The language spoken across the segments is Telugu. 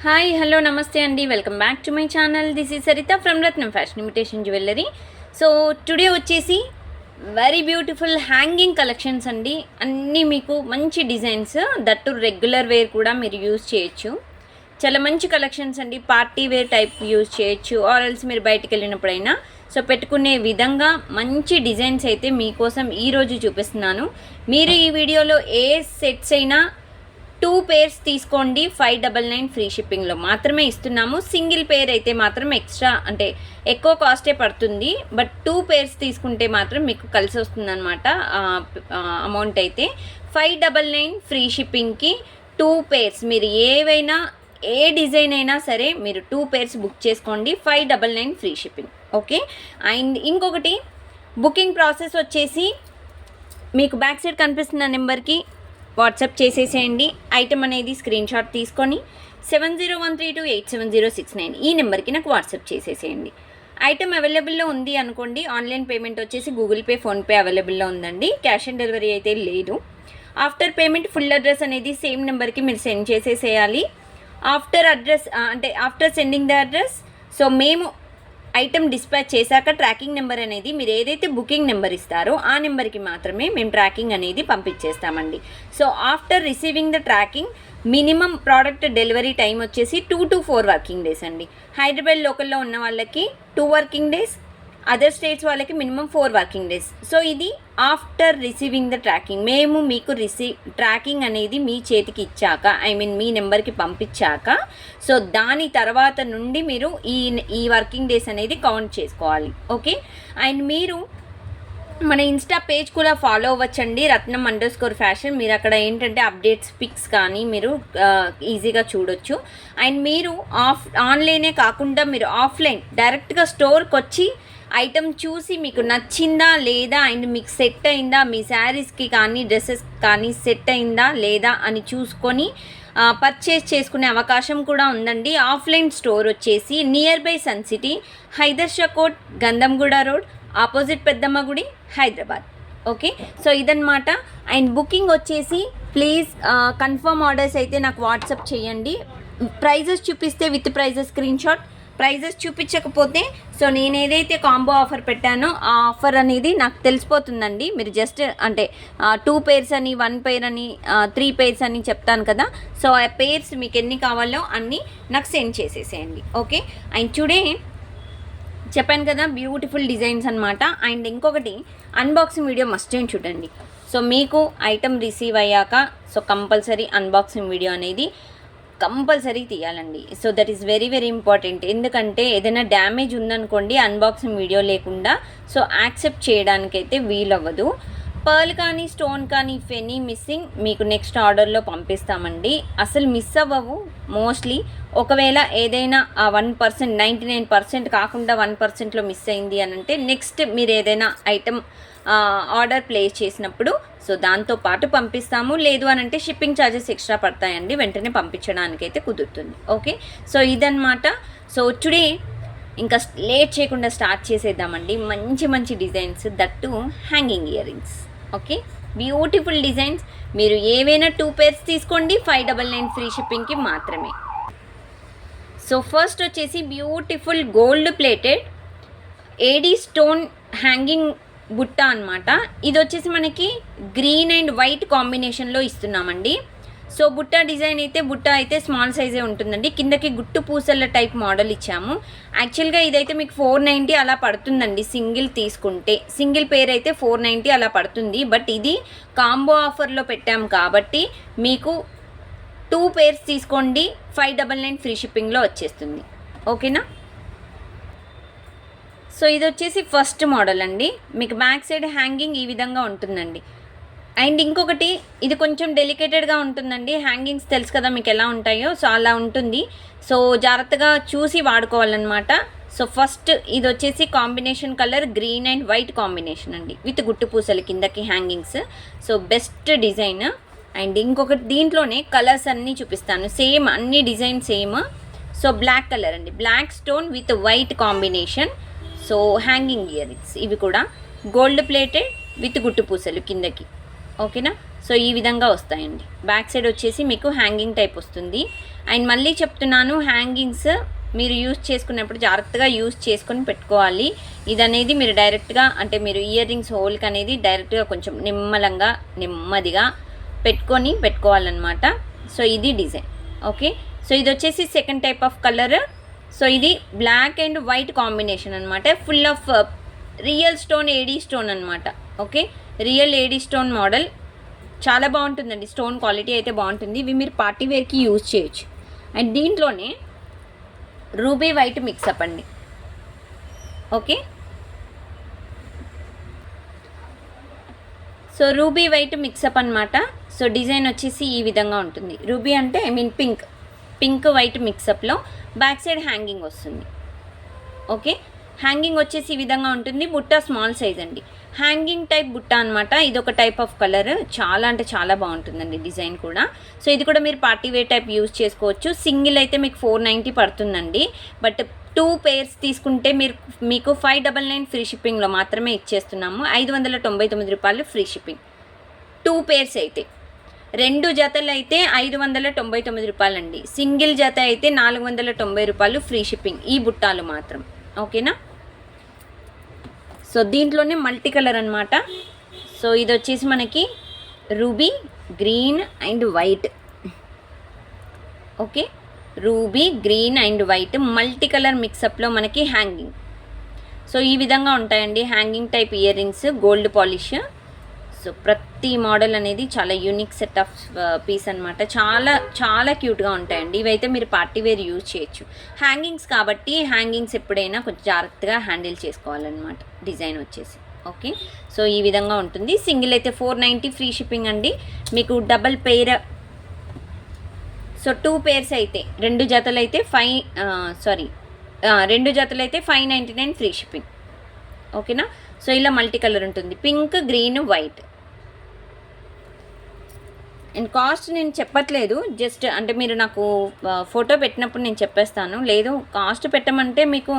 హాయ్ హలో నమస్తే అండి, welcome back to my channel. This is Saritha from Ratnam fashion imitation jewellery. So today వచ్చేసి వెరీ బ్యూటిఫుల్ హ్యాంగింగ్ కలెక్షన్స్ అండి. అన్నీ మీకు మంచి డిజైన్స్, దట్టు రెగ్యులర్ వేర్ కూడా మీరు యూజ్ చేయొచ్చు. చాలా మంచి కలెక్షన్స్ అండి. పార్టీ వేర్ టైప్ యూజ్ చేయొచ్చు, ఆర్ఎల్స్ మీరు బయటికి వెళ్ళినప్పుడైనా సో పెట్టుకునే విధంగా మంచి డిజైన్స్ అయితే మీకోసం ఈరోజు చూపిస్తున్నాను. మీరు ఈ వీడియోలో ఏ సెట్స్ అయినా 2 పేర్స్ తీసుకోండి, 599 ఫ్రీ షిప్పింగ్లో మాత్రమే ఇస్తున్నాము. సింగిల్ పేర్ అయితే మాత్రం ఎక్స్ట్రా అంటే ఎక్కువ కాస్టే పడుతుంది. బట్ 2 పేర్స్ తీసుకుంటే మాత్రం మీకు కలిసి వస్తుంది అనమాట అమౌంట్ అయితే. 599 ఫ్రీ షిప్పింగ్కి 2 పేర్స్ మీరు ఏవైనా ఏ డిజైన్ అయినా సరే మీరు 2 పేర్స్ బుక్ చేసుకోండి, 599 ఫ్రీ షిప్పింగ్. ఓకే. అండ్ ఇంకొకటి బుకింగ్ ప్రాసెస్ వచ్చేసి మీకు బ్యాక్ సైడ్ కనిపిస్తున్న నెంబర్కి వాట్సాప్ చేసేసేయండి. ఐటమ్ అనేది స్క్రీన్ షాట్ తీసుకొని 7013287069 ఈ నెంబర్కి నాకు వాట్సాప్ చేసేసేయండి. ఐటమ్ అవైలబుల్లో ఉంది అనుకోండి, ఆన్లైన్ పేమెంట్ వచ్చేసి గూగుల్ పే, ఫోన్పే అవైలబుల్లో ఉందండి. క్యాష్ ఆన్ డెలివరీ అయితే లేదు. ఆఫ్టర్ పేమెంట్ ఫుల్ అడ్రస్ అనేది సేమ్ నెంబర్కి మీరు సెండ్ చేసేసేయాలి. After sending the address so మేము ఐటమ్ డిస్పాచ్ చేశాక ట్రాకింగ్ నెంబర్ అనేది మీరు ఏదైతే బుకింగ్ నెంబర్ ఇస్తారో ఆ నెంబర్కి మాత్రమే మేము ట్రాకింగ్ అనేది పంపించేస్తామండి. So after receiving the tracking minimum product delivery time వచ్చేసి 2 to 4 వర్కింగ్ డేస్ అండి. హైదరాబాద్ లోకల్లో ఉన్న వాళ్ళకి 2 వర్కింగ్ డేస్, అదర్ స్టేట్స్ వాళ్ళకి మినిమం 4 వర్కింగ్ డేస్. సో ఇది ఆఫ్టర్ రిసీవింగ్ ద ట్రాకింగ్. మేము మీకు ట్రాకింగ్ అనేది మీ చేతికి ఇచ్చాక, మీ నెంబర్కి పంపించాక సో దాని తర్వాత నుండి మీరు ఈ వర్కింగ్ డేస్ అనేది కౌంట్ చేసుకోవాలి. ఓకే. అండ్ మీరు మన ఇన్స్టా పేజ్ కూడా ఫాలో అవ్వచ్చండి, రత్నం_ఫ్యాషన్. మీరు అక్కడ ఏంటంటే అప్డేట్స్, పిక్స్ కానీ మీరు ఈజీగా చూడొచ్చు. అండ్ మీరు ఆన్లైనే కాకుండా మీరు ఆఫ్లైన్ డైరెక్ట్గా స్టోర్కి వచ్చి ఐటమ్ చూసి మీకు నచ్చిందా లేదా అండ్ మీకు సెట్ అయిందా, మీ శారీస్కి కానీ డ్రెస్సెస్ కానీ సెట్ అయిందా లేదా అని చూసుకొని పర్చేస్ చేసుకునే అవకాశం కూడా ఉందండి. ఆఫ్లైన్ స్టోర్ వచ్చేసి near by sun City, Haidershakote, Gandhamguda road, opposite Peddamma గుడి, హైదరాబాద్. ఓకే. సో ఇదన్నమాట. అండ్ బుకింగ్ వచ్చేసి ప్లీజ్ కన్ఫర్మ్ ఆర్డర్స్ అయితే నాకు వాట్సాప్ చేయండి. ప్రైజెస్ చూపిస్తే with prices screenshot, prices చూపించకపోతే సో నేను ఏదైతే కాంబో ఆఫర్ పెట్టానో ఆ ఆఫర్ అనేది నాకు తెలిసిపోతుందండి. మీరు జస్ట్ 2 పేర్స్ అని, 1 పేర్ అని, 3 పేర్స్ అని చెప్తాను కదా. సో ఆ పేర్స్ మీకు ఎన్ని కావాలో అన్నీ నాకు సెండ్ చేసేసేయండి. ఓకే. అండ్ టుడే చెప్పాను కదా బ్యూటిఫుల్ డిజైన్స్ అనమాట. అండ్ ఇంకొకటి అన్బాక్సింగ్ వీడియో మస్ట్ చూడండి. సో మీకు ఐటమ్ రిసీవ్ అయ్యాక సో కంపల్సరీ అన్బాక్సింగ్ వీడియో అనేది కంపల్సరీ తీయాలండి. So that is very very important. ఎందుకంటే ఏదైనా డ్యామేజ్ ఉందనుకోండి అన్బాక్సింగ్ వీడియో లేకుండా సో యాక్సెప్ట్ చేయడానికైతే వీలవ్వదు. పర్ల్ కానీ స్టోన్ కానీ ఇఫ్ ఎనీ మిస్సింగ్ మీకు నెక్స్ట్ ఆర్డర్లో పంపిస్తామండి. అసలు మిస్ అవ్వవు మోస్ట్లీ. ఒకవేళ ఏదైనా 1%, 99% కాకుండా 1%లో మిస్ అయింది అని అంటే నెక్స్ట్ మీరు ఏదైనా ఐటమ్ ఆర్డర్ ప్లేస్ చేసినప్పుడు సో దాంతోపాటు పంపిస్తాము. లేదు అని అంటే షిప్పింగ్ ఛార్జెస్ ఎక్స్ట్రా పడతాయండి, వెంటనే పంపించడానికైతే కుదురుతుంది. ఓకే. సో ఇదన్నమాట. సో టుడే ఇంకా లేట్ చేయకుండా స్టార్ట్ చేసేద్దామండి. మంచి మంచి designs, that hanging ear rings. Okay. Beautiful designs. మీరు ఏవైనా 2 పేర్స్ తీసుకోండి, 599 ఫ్రీ షిప్పింగ్కి మాత్రమే. సో ఫస్ట్ వచ్చేసి beautiful gold plated AD stone hanging బుట్ట అనమాట. ఇది వచ్చేసి మనకి గ్రీన్ అండ్ వైట్ కాంబినేషన్లో ఇస్తున్నామండి. సో బుట్ట అయితే స్మాల్ సైజే ఉంటుందండి. కిందకి గుట్టు పూసల టైప్ మోడల్ ఇచ్చాము. యాక్చువల్గా ఇదైతే మీకు 490 అలా పడుతుందండి సింగిల్ తీసుకుంటే. సింగిల్ పేర్ అయితే 490 అలా పడుతుంది. బట్ ఇది కాంబో ఆఫర్లో పెట్టాము కాబట్టి మీకు 2 పేర్స్ తీసుకోండి, 599 ఫ్రీ షిప్పింగ్లో వచ్చేస్తుంది. ఓకేనా. సో ఇది వచ్చేసి ఫస్ట్ మోడల్ అండి. మీకు బ్యాక్ సైడ్ హ్యాంగింగ్ ఈ విధంగా ఉంటుందండి. అండ్ ఇంకొకటి ఇది కొంచెం డెలికేటెడ్గా ఉంటుందండి. హ్యాంగింగ్స్ తెలుసు కదా మీకు ఎలా ఉంటాయో, సో అలా ఉంటుంది. సో జాగ్రత్తగా చూసి వాడుకోవాలన్నమాట. సో ఫస్ట్ ఇది వచ్చేసి combination colour green and white combination అండి, విత్ గుట్టు పూసలు కిందకి hangings. So best design. And ఇంకొకటి దీంట్లోనే కలర్స్ అన్నీ చూపిస్తాను, సేమ్ అన్ని design same. So black colour అండి, black stone with white combination. So hanging earrings ఇవి కూడా గోల్డ్ ప్లేటెడ్ విత్ గుట్టు పూసలు కిందకి. ఓకేనా. సో ఈ విధంగా వస్తాయండి. బ్యాక్ సైడ్ వచ్చేసి మీకు హ్యాంగింగ్ టైప్ వస్తుంది. అండ్ మళ్ళీ చెప్తున్నాను, హ్యాంగింగ్స్ మీరు యూజ్ చేసుకున్నప్పుడు జాగ్రత్తగా యూజ్ చేసుకొని పెట్టుకోవాలి. ఇది అనేది మీరు డైరెక్ట్గా అంటే మీరు ఇయర్ రింగ్స్ హోల్కి అనేది డైరెక్ట్గా కొంచెం నెమ్మదిగా పెట్టుకోవాలన్నమాట. సో ఇది డిజైన్. ఓకే, సో ఇది వచ్చేసి second type of colour. So ఇది బ్లాక్ అండ్ వైట్ కాంబినేషన్ అనమాట. Full of real stone, AD stone అనమాట. Okay, real AD stone model చాలా బాగుంటుందండి. స్టోన్ క్వాలిటీ అయితే బాగుంటుంది. ఇవి మీరు పార్టీ వేర్కి యూజ్ చేయొచ్చు. అండ్ దీంట్లోనే రూబీ వైట్ మిక్సప్ అండి. Okay, so ruby white mixup అనమాట. సో డిజైన్ వచ్చేసి ఈ విధంగా ఉంటుంది. రూబీ అంటే పింక్ వైట్ మిక్సప్లో బ్యాక్ సైడ్ హ్యాంగింగ్ వస్తుంది. ఓకే, హ్యాంగింగ్ వచ్చేసి ఈ విధంగా ఉంటుంది. బుట్ట స్మాల్ సైజ్ అండి, హ్యాంగింగ్ టైప్ బుట్ట అనమాట. ఇది ఒక టైప్ ఆఫ్ కలర్, చాలా అంటే చాలా బాగుంటుందండి డిజైన్ కూడా. సో ఇది కూడా మీరు పార్టీ వేర్ టైప్ యూజ్ చేసుకోవచ్చు. సింగిల్ అయితే మీకు 490 పడుతుందండి. బట్ 2 pairs తీసుకుంటే మీకు 599 ఫ్రీ షిప్పింగ్లో మాత్రమే ఇచ్చేస్తున్నాము. 599 రూపాయలు ఫ్రీ షిప్పింగ్. 2 pairs అయితే, 2 జతలు అయితే 599 రూపాయలండి. సింగిల్ జత అయితే 490 రూపాయలు ఫ్రీ షిప్పింగ్, ఈ బుట్టాలు మాత్రం. ఓకేనా, సో దీంట్లోనే మల్టీ కలర్ అనమాట. సో ఇది వచ్చేసి మనకి ruby green and white. Okay, ruby green and white multi colour మిక్సప్లో మనకి హ్యాంగింగ్. సో ఈ విధంగా ఉంటాయండి hanging type earrings, gold polish. So ప్రతి మోడల్ అనేది చాలా యూనిక్ సెట్ ఆఫ్ పీస్ అనమాట. చాలా చాలా క్యూట్గా ఉంటాయండి. ఇవైతే మీరు పార్టీ వేర్ యూజ్ చేయొచ్చు. హ్యాంగింగ్స్ కాబట్టి హ్యాంగింగ్స్ ఎప్పుడైనా కొంచెం జాగ్రత్తగా హ్యాండిల్ చేసుకోవాలన్నమాట. డిజైన్ వచ్చేసి ఓకే, సో ఈ విధంగా ఉంటుంది. సింగిల్ అయితే 490 ఫ్రీ షిప్పింగ్ అండి. మీకు డబల్ పెయిర్, సో 2 pairs అయితే 2 జతలు అయితే 2 జతలు అయితే 599 ఫ్రీ షిప్పింగ్. ఓకేనా, సో ఇలా మల్టీ కలర్ ఉంటుంది, pink green white. And cost నేను చెప్పట్లేదు, జస్ట్ అంటే మీరు నాకు ఫోటో పెట్టినప్పుడు నేను చెప్పేస్తాను. లేదు కాస్ట్ పెట్టమంటే మీకు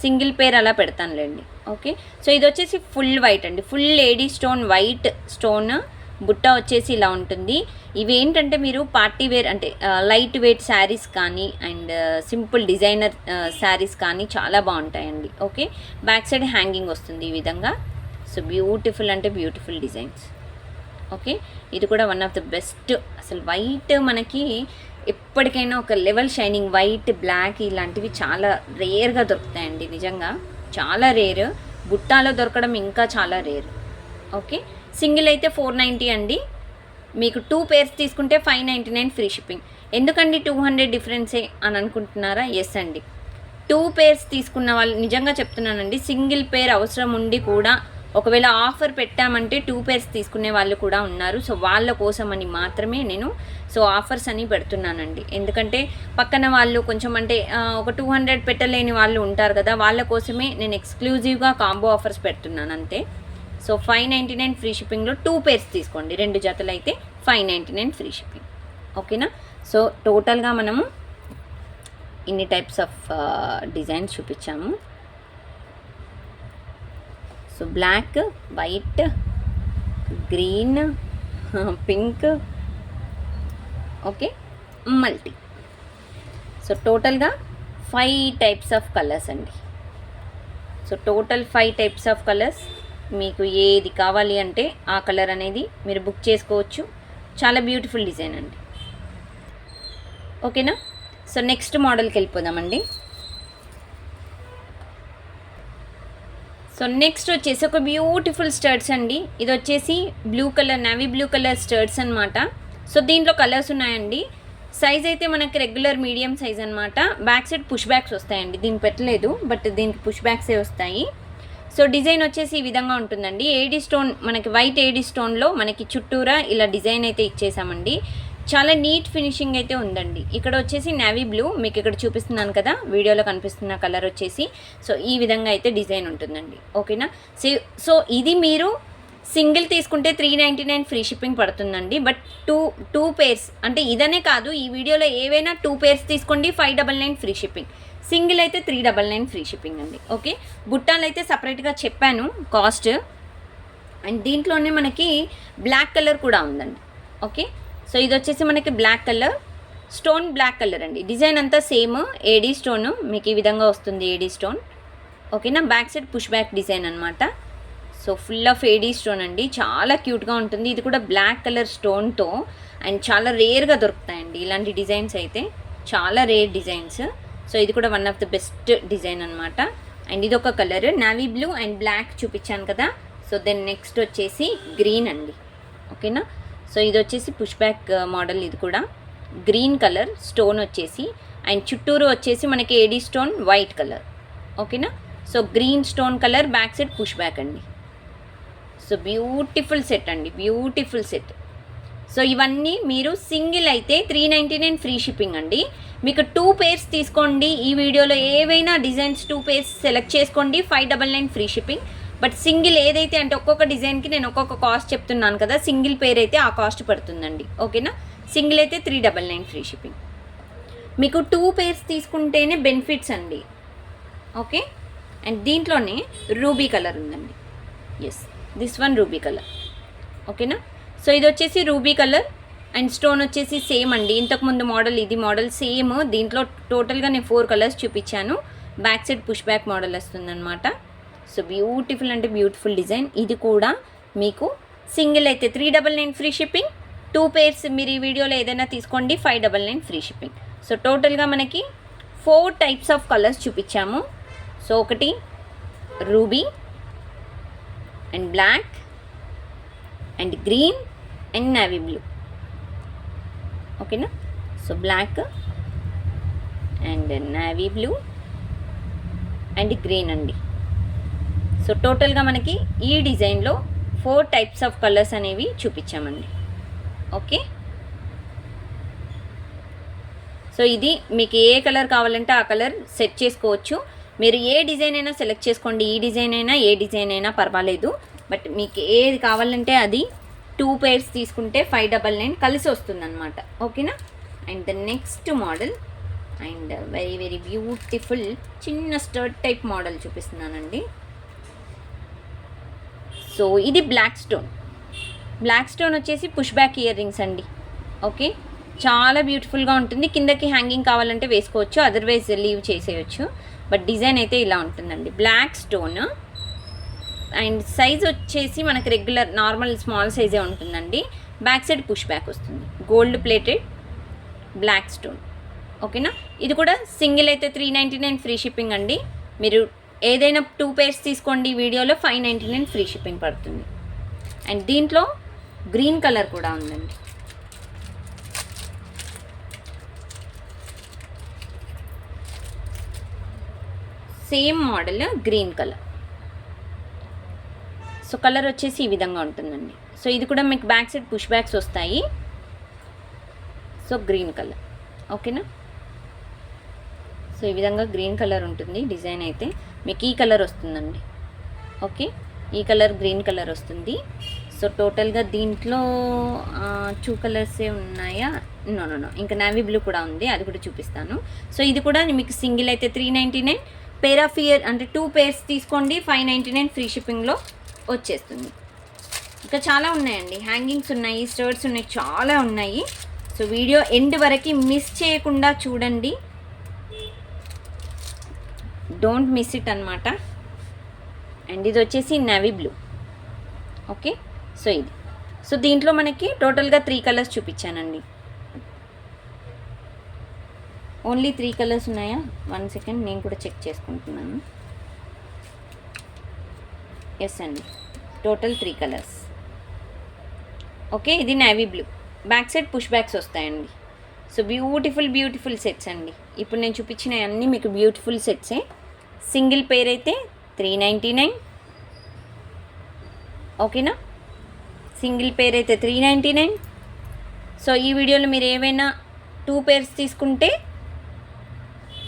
సింగిల్ పేర్ అలా పెడతానులేండి. ఓకే, సో ఇది వచ్చేసి ఫుల్ వైట్ అండి, ఫుల్ ఏడీ స్టోన్ వైట్ స్టోన్ బుట్ట వచ్చేసి ఇలా ఉంటుంది. ఇవి ఏంటంటే మీరు పార్టీ వేర్ అంటే లైట్ వెయిట్ శారీస్ కానీ అండ్ సింపుల్ డిజైనర్ శారీస్ కానీ చాలా బాగుంటాయండి. ఓకే, బ్యాక్ సైడ్ హ్యాంగింగ్ వస్తుంది ఈ విధంగా. సో బ్యూటిఫుల్ అంటే బ్యూటిఫుల్ డిజైన్స్. ఓకే, ఇది కూడా వన్ ఆఫ్ ద బెస్ట్. అసలు వైట్ మనకి ఎప్పటికైనా ఒక లెవెల్ షైనింగ్, వైట్ బ్లాక్ ఇలాంటివి చాలా రేర్గా దొరుకుతాయండి. నిజంగా చాలా రేర్, బుట్టాలో దొరకడం ఇంకా చాలా రేర్. ఓకే, సింగిల్ అయితే 490 అండి. మీకు 2 pairs తీసుకుంటే 599 ఫ్రీ షిప్పింగ్. ఎందుకండి 200 డిఫరెన్సే అని అనుకుంటున్నారా? ఎస్ అండి, 2 pairs తీసుకున్న వాళ్ళు నిజంగా చెప్తున్నానండి, సింగిల్ పేర్ అవసరం ఉండి కూడా ఒకవేళ ఆఫర్ పెట్టామంటే 2 pairs తీసుకునే వాళ్ళు కూడా ఉన్నారు. సో వాళ్ళ కోసం అని మాత్రమే నేను ఆఫర్స్ అని పెడుతున్నానండి. ఎందుకంటే పక్కన వాళ్ళు కొంచెం అంటే ఒక 200 పెట్టలేని వాళ్ళు ఉంటారు కదా, వాళ్ళ కోసమే నేను ఎక్స్క్లూజివ్గా కాంబో ఆఫర్స్ పెడుతున్నాను అంతే. సో 599 ఫ్రీ షిప్పింగ్లో 2 pairs తీసుకోండి, 2 జతలు అయితే 599 ఫ్రీ షిప్పింగ్. ఓకేనా, సో టోటల్గా మనము ఇన్ని టైప్స్ ఆఫ్ డిజైన్స్ చూపించాము. So black, white, green, pink, okay, multi. So టోటల్గా 5 టైప్స్ ఆఫ్ కలర్స్ అండి. So total 5 types of colours. మీకు ఏది కావాలి అంటే ఆ కలర్ అనేది మీరు బుక్ చేసుకోవచ్చు. చాలా బ్యూటిఫుల్ డిజైన్ అండి. ఓకేనా, సో నెక్స్ట్ మోడల్కి వెళ్ళిపోదామండి. సో నెక్స్ట్ వచ్చేసి ఒక బ్యూటిఫుల్ స్టర్ట్స్ అండి. ఇది వచ్చేసి blue colour, navy blue colour studs అనమాట. సో దీంట్లో కలర్స్ ఉన్నాయండి. సైజ్ అయితే మనకి రెగ్యులర్ మీడియం సైజ్ అనమాట. బ్యాక్ సైడ్ పుష్ బ్యాక్స్ వస్తాయండి, దీనికి పెట్టలేదు బట్ దీనికి పుష్ బ్యాక్సే వస్తాయి. సో డిజైన్ వచ్చేసి ఈ విధంగా ఉంటుందండి. ఏడీ స్టోన్, మనకి వైట్ ఏడీ స్టోన్లో మనకి చుట్టూరా ఇలా డిజైన్ అయితే ఇచ్చేసామండి. చాలా నీట్ ఫినిషింగ్ అయితే ఉందండి. ఇక్కడ వచ్చేసి నేవీ బ్లూ, మీకు ఇక్కడ చూపిస్తున్నాను కదా వీడియోలో కనిపిస్తున్న కలర్ వచ్చేసి సో ఈ విధంగా అయితే డిజైన్ ఉంటుందండి. ఓకేనా, సో ఇది మీరు సింగిల్ తీసుకుంటే 399 ఫ్రీ షిప్పింగ్ పడుతుందండి. బట్ టూ pairs అంటే ఇదనే కాదు, ఈ వీడియోలో ఏవైనా 2 pairs తీసుకోండి 599 ఫ్రీ షిప్పింగ్. సింగిల్ అయితే 399 ఫ్రీ షిప్పింగ్ అండి. ఓకే, బుట్టాలు అయితే సపరేట్గా చెప్పాను కాస్ట్. అండ్ దీంట్లోనే మనకి బ్లాక్ కలర్ కూడా ఉందండి. ఓకే. సో ఇది వచ్చేసి మనకి black colour, stone black colour అండి. డిజైన్ అంతా సేమ్, ఏడీ స్టోన్ మీకు ఈ విధంగా వస్తుంది, ఏడీ స్టోన్. ఓకేనా. Back side push back design అనమాట. So full of AD stone అండి, చాలా క్యూట్గా ఉంటుంది. ఇది కూడా బ్లాక్ కలర్ స్టోన్తో అండ్ చాలా రేర్గా దొరుకుతాయండి ఇలాంటి డిజైన్స్ అయితే, చాలా రేర్ డిజైన్స్. సో ఇది కూడా one of the best design అనమాట. అండ్ ఇది ఒక colour navy blue and black చూపించాను కదా. సో దెన్ నెక్స్ట్ వచ్చేసి గ్రీన్ అండి. ఓకేనా. సో ఇది వచ్చేసి పుష్ బ్యాక్ మోడల్, ఇది కూడా గ్రీన్ కలర్ స్టోన్ వచ్చేసి అండ్ చుట్టూరు వచ్చేసి మనకి ఏడీ స్టోన్ వైట్ కలర్. ఓకేనా. So green stone colour, back side push back అండి. సో బ్యూటిఫుల్ సెట్ అండి, బ్యూటిఫుల్ సెట్. సో ఇవన్నీ మీరు సింగిల్ అయితే 399 ఫ్రీ షిప్పింగ్ అండి. మీకు 2 పేర్స్ తీసుకోండి, ఈ వీడియోలో ఏవైనా డిజైన్స్ 2 పేర్స్ సెలెక్ట్ చేసుకోండి, 599 ఫ్రీ షిప్పింగ్. బట్ సింగిల్ ఏదైతే అంటే ఒక్కొక్క డిజైన్కి నేను ఒక్కొక్క కాస్ట్ చెప్తున్నాను కదా, సింగిల్ పేర్ అయితే ఆ కాస్ట్ పడుతుందండి. ఓకేనా. సింగిల్ అయితే 399 ఫ్రీ షిప్పింగ్. మీకు 2 పేర్స్ తీసుకుంటేనే బెనిఫిట్స్ అండి. ఓకే. అండ్ దీంట్లోనే రూబీ కలర్ ఉందండి. Yes, this one ruby colour. ఓకేనా. సో ఇది వచ్చేసి రూబీ కలర్ అండ్ స్టోన్ వచ్చేసి సేమ్ అండి, ఇంతకుముందు మోడల్ ఇది మోడల్ సేమ్. దీంట్లో టోటల్గా నేను 4 కలర్స్ చూపించాను. Back side push back model వస్తుందన్నమాట. సో బ్యూటిఫుల్ అంటే బ్యూటిఫుల్ డిజైన్. ఇది కూడా మీకు సింగిల్ అయితే 399 ఫ్రీ షిప్పింగ్, 2 పేర్స్ మీరు ఈ వీడియోలో ఏదైనా తీసుకోండి, 599 ఫ్రీ షిప్పింగ్. సో టోటల్గా మనకి 4 టైప్స్ ఆఫ్ కలర్స్ చూపించాము. సో ఒకటి ruby and black and green and navy blue. ఓకేనా. So black and navy blue and green అండి. సో టోటల్గా మనకి ఈ డిజైన్లో 4 టైప్స్ ఆఫ్ కలర్స్ అనేవి చూపించామండి. ఓకే. సో ఇది మీకు ఏ కలర్ కావాలంటే ఆ కలర్ సెట్ చేసుకోవచ్చు. మీరు ఏ డిజైన్ అయినా సెలెక్ట్ చేసుకోండి, ఈ డిజైన్ అయినా ఏ డిజైన్ అయినా పర్వాలేదు. బట్ మీకు ఏది కావాలంటే అది 2 పేర్స్ తీసుకుంటే 599 కలిసి వస్తుందన్నమాట. ఓకేనా. And the next model and very very beautiful చిన్న స్టర్ట్ టైప్ మోడల్ చూపిస్తున్నానండి. సో ఇది బ్లాక్ స్టోన్. బ్లాక్ స్టోన్ వచ్చేసి పుష్ బ్యాక్ ఇయర్ రింగ్స్ అండి. ఓకే. చాలా బ్యూటిఫుల్గా ఉంటుంది. కిందకి హ్యాంగింగ్ కావాలంటే వేసుకోవచ్చు, అదర్వైజ్ లీవ్ చేసేయచ్చు. బట్ డిజైన్ అయితే ఇలా ఉంటుందండి, బ్లాక్ స్టోన్. అండ్ సైజ్ వచ్చేసి మనకి రెగ్యులర్ నార్మల్ స్మాల్ సైజే ఉంటుందండి. బ్యాక్ సైడ్ పుష్ బ్యాక్ వస్తుంది, గోల్డ్ ప్లేటెడ్ బ్లాక్ స్టోన్. ఓకేనా. ఇది కూడా సింగిల్ అయితే 399 ఫ్రీ షిప్పింగ్ అండి. మీరు ఏదైనా 2 పేర్స్ తీసుకోండి, వీడియోలో 599 ఫ్రీ షిప్పింగ్ పడుతుంది. అండ్ దీంట్లో గ్రీన్ కలర్ కూడా ఉందండి. Same model green colour. So colour వచ్చేసి ఈ విధంగా ఉంటుందండి. సో ఇది కూడా మీకు బ్యాక్ సైడ్ పుష్ బ్యాక్స్ వస్తాయి. So green colour. ఓకేనా. సో ఈ విధంగా గ్రీన్ కలర్ ఉంటుంది డిజైన్ అయితే. మీకు ఈ కలర్ వస్తుందండి. ఓకే. ఈ కలర్ గ్రీన్ కలర్ వస్తుంది. సో టోటల్గా దీంట్లో 2 కలర్సే ఉన్నాయా? నో, ఇంకా నావీ బ్లూ కూడా ఉంది, అది కూడా చూపిస్తాను. సో ఇది కూడా మీకు సింగిల్ అయితే 399, పేర్ ఆఫ్ ఇయర్ అంటే 2 పేర్స్ తీసుకోండి, 599 ఫ్రీ షిప్పింగ్లో వచ్చేస్తుంది. ఇంకా చాలా ఉన్నాయండి, హ్యాంగింగ్స్ ఉన్నాయి, స్టర్ట్స్ ఉన్నాయి, చాలా ఉన్నాయి. సో వీడియో ఎండ్ వరకు మిస్ చేయకుండా చూడండి, డోంట్ మిస్ ఇట్ అనమాట. అండ్ ఇది వచ్చేసి నావీ బ్లూ. ఓకే. సో ఇది. సో దీంట్లో మనకి టోటల్గా 3 కలర్స్ చూపించానండి. ఓన్లీ 3 కలర్స్ ఉన్నాయా? 1 సెకండ్, నేను కూడా చెక్ చేసుకుంటున్నాను. ఎస్ అండి, టోటల్ 3 కలర్స్. ఓకే. ఇది navy blue, back side push backs వస్తాయండి. సో బ్యూటిఫుల్ సెట్స్ అండి. ఇప్పుడు నేను చూపించిన అన్నీ మీకు బ్యూటిఫుల్ సెట్సే. సింగిల్ పేర్ అయితే 399. ఓకేనా. సింగిల్ పేర్ అయితే 399. సో ఈ వీడియోలో మీరు ఏవైనా 2 పేర్స్ తీసుకుంటే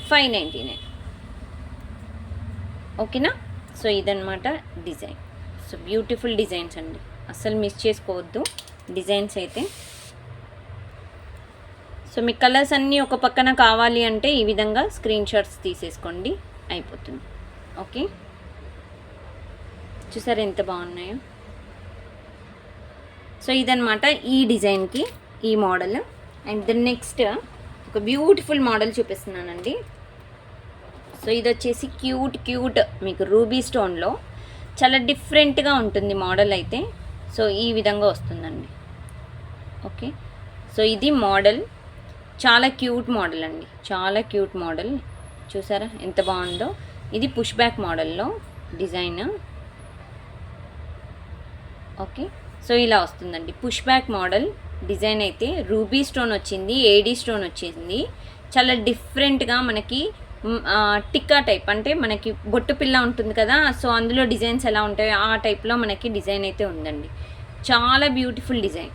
599. ఓకేనా. సో ఇదన్నమాట డిజైన్. సో బ్యూటిఫుల్ డిజైన్స్ అండి, అస్సలు మిస్ చేసుకోవద్దు డిజైన్స్ అయితే. సో మీ కలర్స్ అన్నీ ఒక పక్కన కావాలి అంటే ఈ విధంగా స్క్రీన్ షాట్స్ తీసేసుకోండి, అయిపోతుంది. ఓకే. చూసారా ఎంత బాగున్నాయో. సో ఇదనమాట ఈ డిజైన్కి ఈ మోడల్. అండ్ దెన్ నెక్స్ట్ ఒక బ్యూటిఫుల్ మోడల్ చూపిస్తున్నానండి. సో ఇది వచ్చేసి క్యూట్ మీకు రూబీ స్టోన్లో చాలా డిఫరెంట్గా ఉంటుంది మోడల్ అయితే. సో ఈ విధంగా వస్తుందండి. ఓకే, సో ఇది మోడల్ చాలా క్యూట్ మోడల్ అండి, చాలా క్యూట్ మోడల్. చూసారా ఎంత బాగుందో. ఇది పుష్ బ్యాక్ మోడల్లో డిజైన్. ఓకే, సో ఇలా వస్తుందండి పుష్ బ్యాక్ మోడల్ డిజైన్ అయితే. రూబీ స్టోన్ వచ్చింది, ఏడీ స్టోన్ వచ్చింది. చాలా డిఫరెంట్గా మనకి టిక్కా టైప్, అంటే మనకి బొట్టు పిల్ల ఉంటుంది కదా, సో అందులో డిజైన్స్ ఎలా ఉంటాయో ఆ టైప్లో మనకి డిజైన్ అయితే ఉందండి. చాలా బ్యూటిఫుల్ డిజైన్,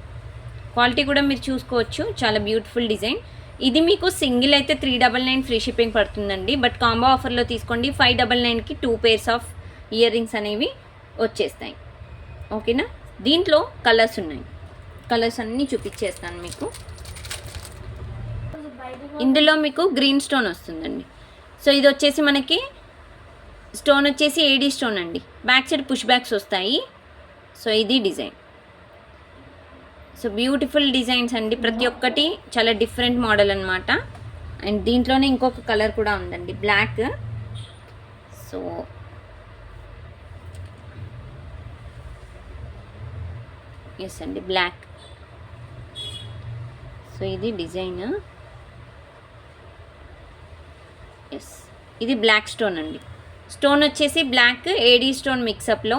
క్వాలిటీ కూడా మీరు చూసుకోవచ్చు, చాలా బ్యూటిఫుల్ డిజైన్. ఇది మీకు సింగిల్ అయితే 399 ఫ్రీ షిప్పింగ్ పడుతుందండి. బట్ కాంబో ఆఫర్లో తీసుకోండి 599కి 2 pairs ఆఫ్ ఇయర్ రింగ్స్ అనేవి వచ్చేస్తాయి. ఓకేనా, దీంట్లో కలర్స్ ఉన్నాయి, కలర్స్ అన్నీ చూపించేస్తాను మీకు. ఇందులో మీకు గ్రీన్ స్టోన్ వస్తుందండి. సో ఇది వచ్చేసి మనకి స్టోన్ వచ్చేసి ఏడీ స్టోన్ అండి. బ్యాక్ సైడ్ పుష్ బ్యాక్స్ వస్తాయి. సో ఇది డిజైన్. సో బ్యూటిఫుల్ డిజైన్స్ అండి, ప్రతి ఒక్కటి చాలా డిఫరెంట్ మోడల్ అనమాట. అండ్ దీంట్లోనే ఇంకొక కలర్ కూడా ఉందండి, బ్లాక్. సో ఎస్ అండి, బ్లాక్. సో ఇది డిజైన్. ఎస్, ఇది బ్లాక్ స్టోన్ అండి. స్టోన్ వచ్చేసి బ్లాక్ ఏడీ స్టోన్ మిక్సప్లో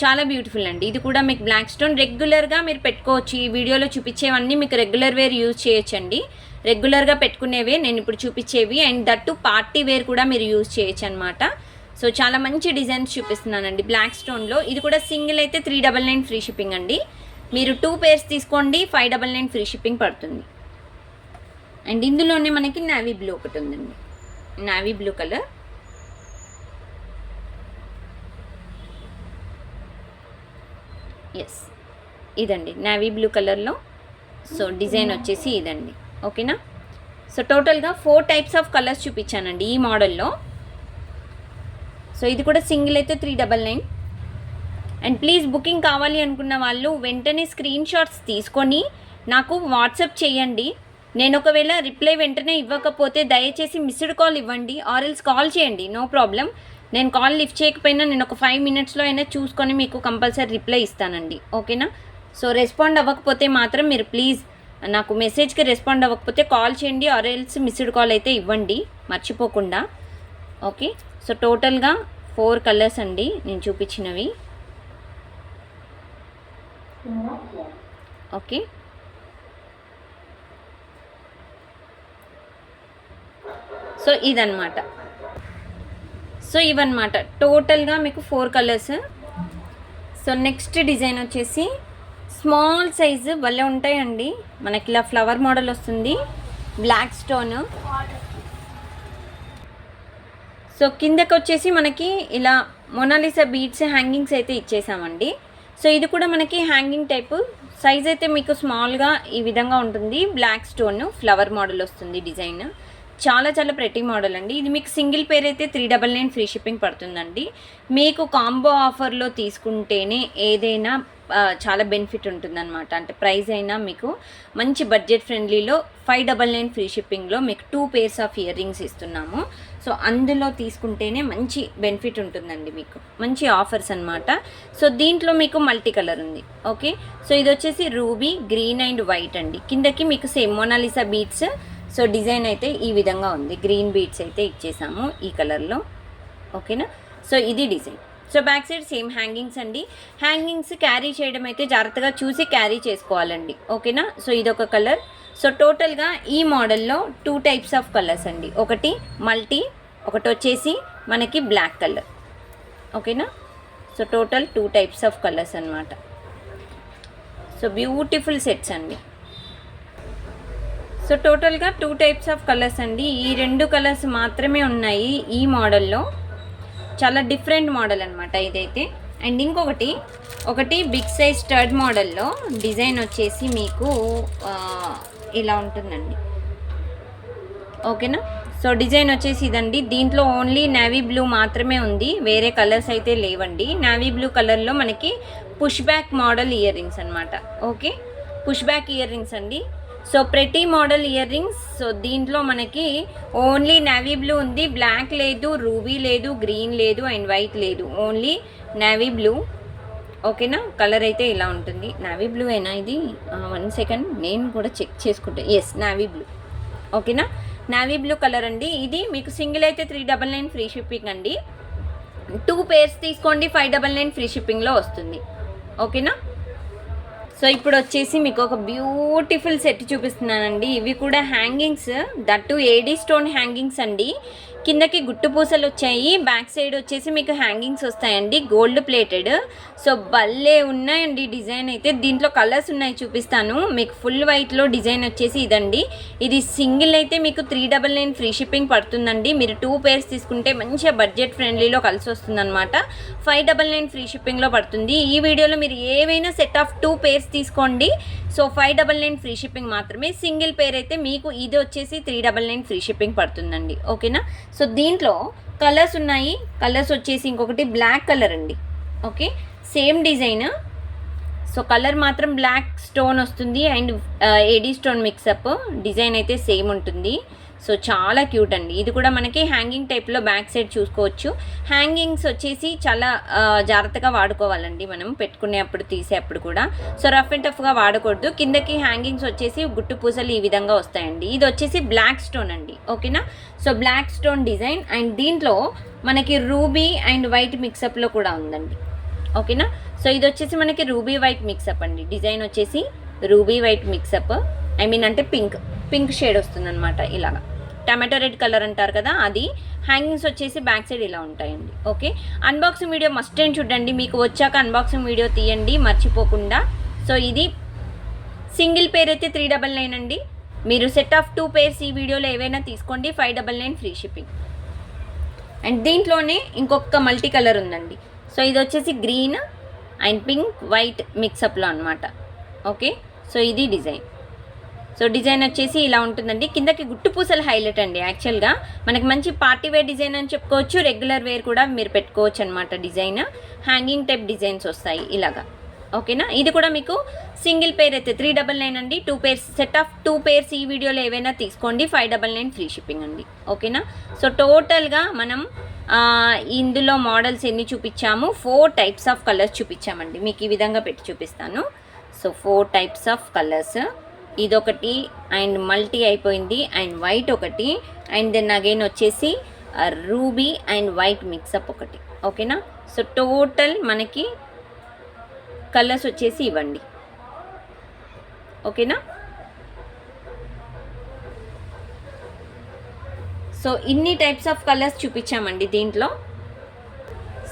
చాలా బ్యూటిఫుల్ అండి. ఇది కూడా మీకు బ్లాక్ స్టోన్ రెగ్యులర్గా మీరు పెట్టుకోవచ్చు. ఈ వీడియోలో చూపించేవన్నీ మీకు రెగ్యులర్ వేర్ యూజ్ చేయొచ్చండి, రెగ్యులర్గా పెట్టుకునేవే నేను ఇప్పుడు చూపించేవి. అండ్ దట్టు పార్టీ వేర్ కూడా మీరు యూజ్ చేయొచ్చు అనమాట. సో చాలా మంచి డిజైన్స్ చూపిస్తున్నానండి బ్లాక్ స్టోన్లో. ఇది కూడా సింగిల్ అయితే 399 ఫ్రీ షిప్పింగ్ అండి. మీరు 2 pairs తీసుకోండి 599 ఫ్రీ షిప్పింగ్ పడుతుంది. అండ్ ఇందులోనే మనకి నావీ బ్లూ ఒకటి ఉందండి, నావీ బ్లూ కలర్. ఎస్, ఇదండి నావీ బ్లూ కలర్లో. సో డిజైన్ వచ్చేసి ఇదండి. ఓకేనా, సో టోటల్గా 4 types ఆఫ్ కలర్స్ చూపించానండి ఈ మోడల్లో. సో ఇది కూడా సింగిల్ అయితే 399. అండ్ ప్లీజ్ బుకింగ్ కావాలి అనుకున్న వాళ్ళు వెంటనే స్క్రీన్ షాట్స్ తీసుకొని నాకు వాట్సాప్ చేయండి. నేను ఒకవేళ రిప్లై వెంటనే ఇవ్వకపోతే దయచేసి మిస్డ్ కాల్ ఇవ్వండి, ఆర్ఎల్స్ కాల్ చేయండి, నో ప్రాబ్లం. నేను కాల్ లిఫ్ట్ చేయకపోయినా నేను ఒక 5 minutesలో అయినా చూసుకొని మీకు కంపల్సరీ రిప్లై ఇస్తానండి. ఓకేనా, సో రెస్పాండ్ అవ్వకపోతే మాత్రం మీరు ప్లీజ్ నాకు మెసేజ్కి రెస్పాండ్ అవ్వకపోతే కాల్ చేయండి, ఆర్ఎల్స్ మిస్డ్ కాల్ అయితే ఇవ్వండి మర్చిపోకుండా. ఓకే, సో టోటల్గా 4 కలర్స్ అండి నేను చూపించినవి. ఓకే, సో ఇదన్నమాట. సో ఇవన్నమాట టోటల్గా మీకు 4 కలర్స్. సో నెక్స్ట్ డిజైన్ వచ్చేసి స్మాల్ సైజు భలే ఉంటాయండి. మనకి ఇలా ఫ్లవర్ మోడల్ వస్తుంది, బ్లాక్ స్టోన్. సో కిందకి వచ్చేసి మనకి ఇలా మొనాలిసా బీడ్స్ హ్యాంగింగ్స్ అయితే ఇచ్చేసామండి. సో ఇది కూడా మనకి హ్యాంగింగ్ టైపు, సైజ్ అయితే మీకు స్మాల్గా ఈ విధంగా ఉంటుంది. బ్లాక్ స్టోన్ ఫ్లవర్ మోడల్ వస్తుంది డిజైన్. చాలా చాలా ప్రెటీ మోడల్ అండి. ఇది మీకు సింగిల్ పేర్ అయితే 399 ఫ్రీ షిప్పింగ్ పడుతుందండి. మీకు కాంబో ఆఫర్లో తీసుకుంటేనే ఏదైనా చాలా బెనిఫిట్ ఉంటుందన్నమాట. అంటే ప్రైస్ అయినా మీకు మంచి బడ్జెట్ ఫ్రెండ్లీలో 599 ఫ్రీ షిప్పింగ్లో మీకు 2 pairs ఆఫ్ ఇయర్ రింగ్స్ ఇస్తున్నాము. సో అందులో తీసుకుంటేనే మంచి బెనిఫిట్ ఉంటుందండి, మీకు మంచి ఆఫర్స్ అనమాట. సో దీంట్లో మీకు మల్టీ కలర్ ఉంది. ఓకే, సో ఇది వచ్చేసి రూబీ గ్రీన్ అండ్ వైట్ అండి. కిందకి మీకు same Mona Lisa beads. So design అయితే ఈ విధంగా ఉంది, గ్రీన్ బీడ్స్ అయితే ఇచ్చేసాము ఈ కలర్లో. ఓకేనా, సో ఇది design. So back side same hangings అండి. హ్యాంగింగ్స్ క్యారీ చేయడం అయితే జాగ్రత్తగా చూసి క్యారీ చేసుకోవాలండి. ఓకేనా, సో ఇదొక కలర్. సో టోటల్గా ఈ మోడల్లో 2 types ఆఫ్ కలర్స్ అండి. ఒకటి మల్టీ, ఒకటి వచ్చేసి మనకి బ్లాక్ కలర్. ఓకేనా, so total 2 types of colours అన్నమాట. సో బ్యూటిఫుల్ సెట్స్ అండి. సో టోటల్గా 2 types ఆఫ్ కలర్స్ అండి. ఈ 2 కలర్స్ మాత్రమే ఉన్నాయి ఈ మోడల్లో. చాలా డిఫరెంట్ మోడల్ అనమాట ఇదైతే. అండ్ ఒకటి బిగ్ సైజ్ స్టడ్ మోడల్లో డిజైన్ వచ్చేసి మీకు ఇలా ఉంటుందండి. ఓకేనా, సో డిజైన్ వచ్చేసి ఇదండి. దీంట్లో ఓన్లీ నేవీ బ్లూ మాత్రమే ఉంది, వేరే కలర్స్ అయితే లేవండి. నేవీ బ్లూ కలర్లో మనకి push back model earrings అనమాట. Okay, push back earrings అండి. సో ప్రతి మోడల్ ఇయర్ రింగ్స్. సో దీంట్లో మనకి ఓన్లీ నేవీ బ్లూ ఉంది, బ్లాక్ లేదు, రూబీ లేదు, గ్రీన్ లేదు అండ్ వైట్ లేదు, ఓన్లీ నేవీ బ్లూ. ఓకేనా, కలర్ అయితే ఇలా ఉంటుంది. నేవీ బ్లూ అయినా ఇది? 1 సెకండ్, నేను కూడా చెక్ చేసుకుంటా. Yes, navy blue. ఓకేనా, నేవీ బ్లూ కలర్ అండి. ఇది మీకు సింగిల్ అయితే 399 ఫ్రీ షిప్పింగ్ అండి. 2 పేర్స్ తీసుకోండి 599 ఫ్రీ షిప్పింగ్లో వస్తుంది. ఓకేనా, సో ఇప్పుడు వచ్చేసి మీకు ఒక బ్యూటిఫుల్ సెట్ చూపిస్తున్నానండి. ఇవి కూడా hangings, that AD stone hangings అండి. కిందకి గుట్టు పూసలు వచ్చాయి, బ్యాక్ సైడ్ వచ్చేసి మీకు హ్యాంగింగ్స్ వస్తాయండి, గోల్డ్ ప్లేటెడ్. సో భలే ఉన్నాయండి డిజైన్ అయితే. దీంట్లో కలర్స్ ఉన్నాయి, చూపిస్తాను మీకు. ఫుల్ వైట్లో డిజైన్ వచ్చేసి ఇదండి. ఇది సింగిల్ అయితే మీకు 399 ఫ్రీ షిప్పింగ్ పడుతుందండి. మీరు 2 పేర్స్ తీసుకుంటే మంచిగా బడ్జెట్ ఫ్రెండ్లీలో కలిసి వస్తుందన్నమాట. 599 ఫ్రీ షిప్పింగ్లో పడుతుంది. ఈ వీడియోలో మీరు ఏవైనా సెట్ ఆఫ్ 2 పేర్స్ తీసుకోండి. సో 599 ఫ్రీ షిప్పింగ్ మాత్రమే. సింగిల్ పేర్ అయితే మీకు ఇది వచ్చేసి 399 ఫ్రీ షిప్పింగ్ పడుతుందండి. ఓకేనా, సో దీంట్లో కలర్స్ ఉన్నాయి. కలర్స్ వచ్చేసి ఇంకొకటి బ్లాక్ కలర్ అండి. Okay, same design. So colour మాత్రం బ్లాక్ స్టోన్ వస్తుంది and AD stone mixup. Design అయితే సేమ్ ఉంటుంది. సో చాలా క్యూట్ అండి. ఇది కూడా మనకి హ్యాంగింగ్ టైప్లో బ్యాక్ సైడ్ చూసుకోవచ్చు. హ్యాంగింగ్స్ వచ్చేసి చాలా జాగ్రత్తగా వాడుకోవాలండి మనం పెట్టుకునేప్పుడు, తీసేప్పుడు కూడా. సో రఫ్ అండ్ టఫ్గా వాడకూడదు. కిందకి హ్యాంగింగ్స్ వచ్చేసి గుట్టు పూసలు ఈ విధంగా వస్తాయండి. ఇది వచ్చేసి బ్లాక్ స్టోన్ అండి. ఓకేనా, so black stone design and దీంట్లో మనకి రూబీ అండ్ వైట్ మిక్సప్లో కూడా ఉందండి. ఓకేనా, సో ఇది వచ్చేసి మనకి రూబీ వైట్ మిక్సప్ అండి. డిజైన్ వచ్చేసి రూబీ వైట్ మిక్సప్, అంటే పింక్ షేడ్ వస్తుందన్నమాట. ఇలాగా టమాటో రెడ్ కలర్ అంటారు కదా అది. హ్యాంగింగ్స్ వచ్చేసి బ్యాక్ సైడ్ ఇలా ఉంటాయండి. ఓకే, అన్బాక్సింగ్ వీడియో మస్ట్ ఏం చూడండి. మీకు వచ్చాక అన్బాక్సింగ్ వీడియో తీయండి మర్చిపోకుండా. సో ఇది సింగిల్ పేర్ అయితే 399 అండి. మీరు సెట్ ఆఫ్ 2 పేర్స్ ఈ వీడియోలో ఏవైనా తీసుకోండి, 599 ఫ్రీ షిప్పింగ్. అండ్ దీంట్లోనే ఇంకొక మల్టీ కలర్ ఉందండి. సో ఇది వచ్చేసి గ్రీన్ అండ్ పింక్ వైట్ మిక్సప్లో అనమాట. ఓకే, సో ఇది డిజైన్. సో డిజైన్ వచ్చేసి ఇలా ఉంటుందండి. కిందకి గుట్టు పూసలు హైలైట్ అండి. యాక్చువల్గా మనకి మంచి పార్టీ వేర్ డిజైన్ అని చెప్పుకోవచ్చు, రెగ్యులర్ వేర్ కూడా మీరు పెట్టుకోవచ్చు అనమాట. డిజైన్ హ్యాంగింగ్ టైప్ డిజైన్స్ వస్తాయి ఇలాగా. ఓకేనా, ఇది కూడా మీకు సింగిల్ పేర్ అయితే 399 అండి. 2 పేర్స్ సెట్ ఆఫ్ 2 పేర్స్ ఈ వీడియోలో ఏవైనా తీసుకోండి, 599 ఫ్రీ షిప్పింగ్ అండి. ఓకేనా, సో టోటల్గా మనం ఇందులో మోడల్స్ ఎన్ని చూపించాము? 4 టైప్స్ ఆఫ్ కలర్స్ చూపించామండి. మీకు ఈ విధంగా పెట్టి చూపిస్తాను. So 4 types of colours. ఇదొకటి అండ్ మల్టీ అయిపోయింది అండ్ వైట్ ఒకటి అండ్ దెన్ అగైన్ వచ్చేసి రూబీ అండ్ వైట్ మిక్సప్ ఒకటి. ఓకేనా, సో టోటల్ మనకి కలర్స్ వచ్చేసి ఇవ్వండి. ఓకేనా, సో ఇన్ని టైప్స్ ఆఫ్ కలర్స్ చూపించామండి దీంట్లో.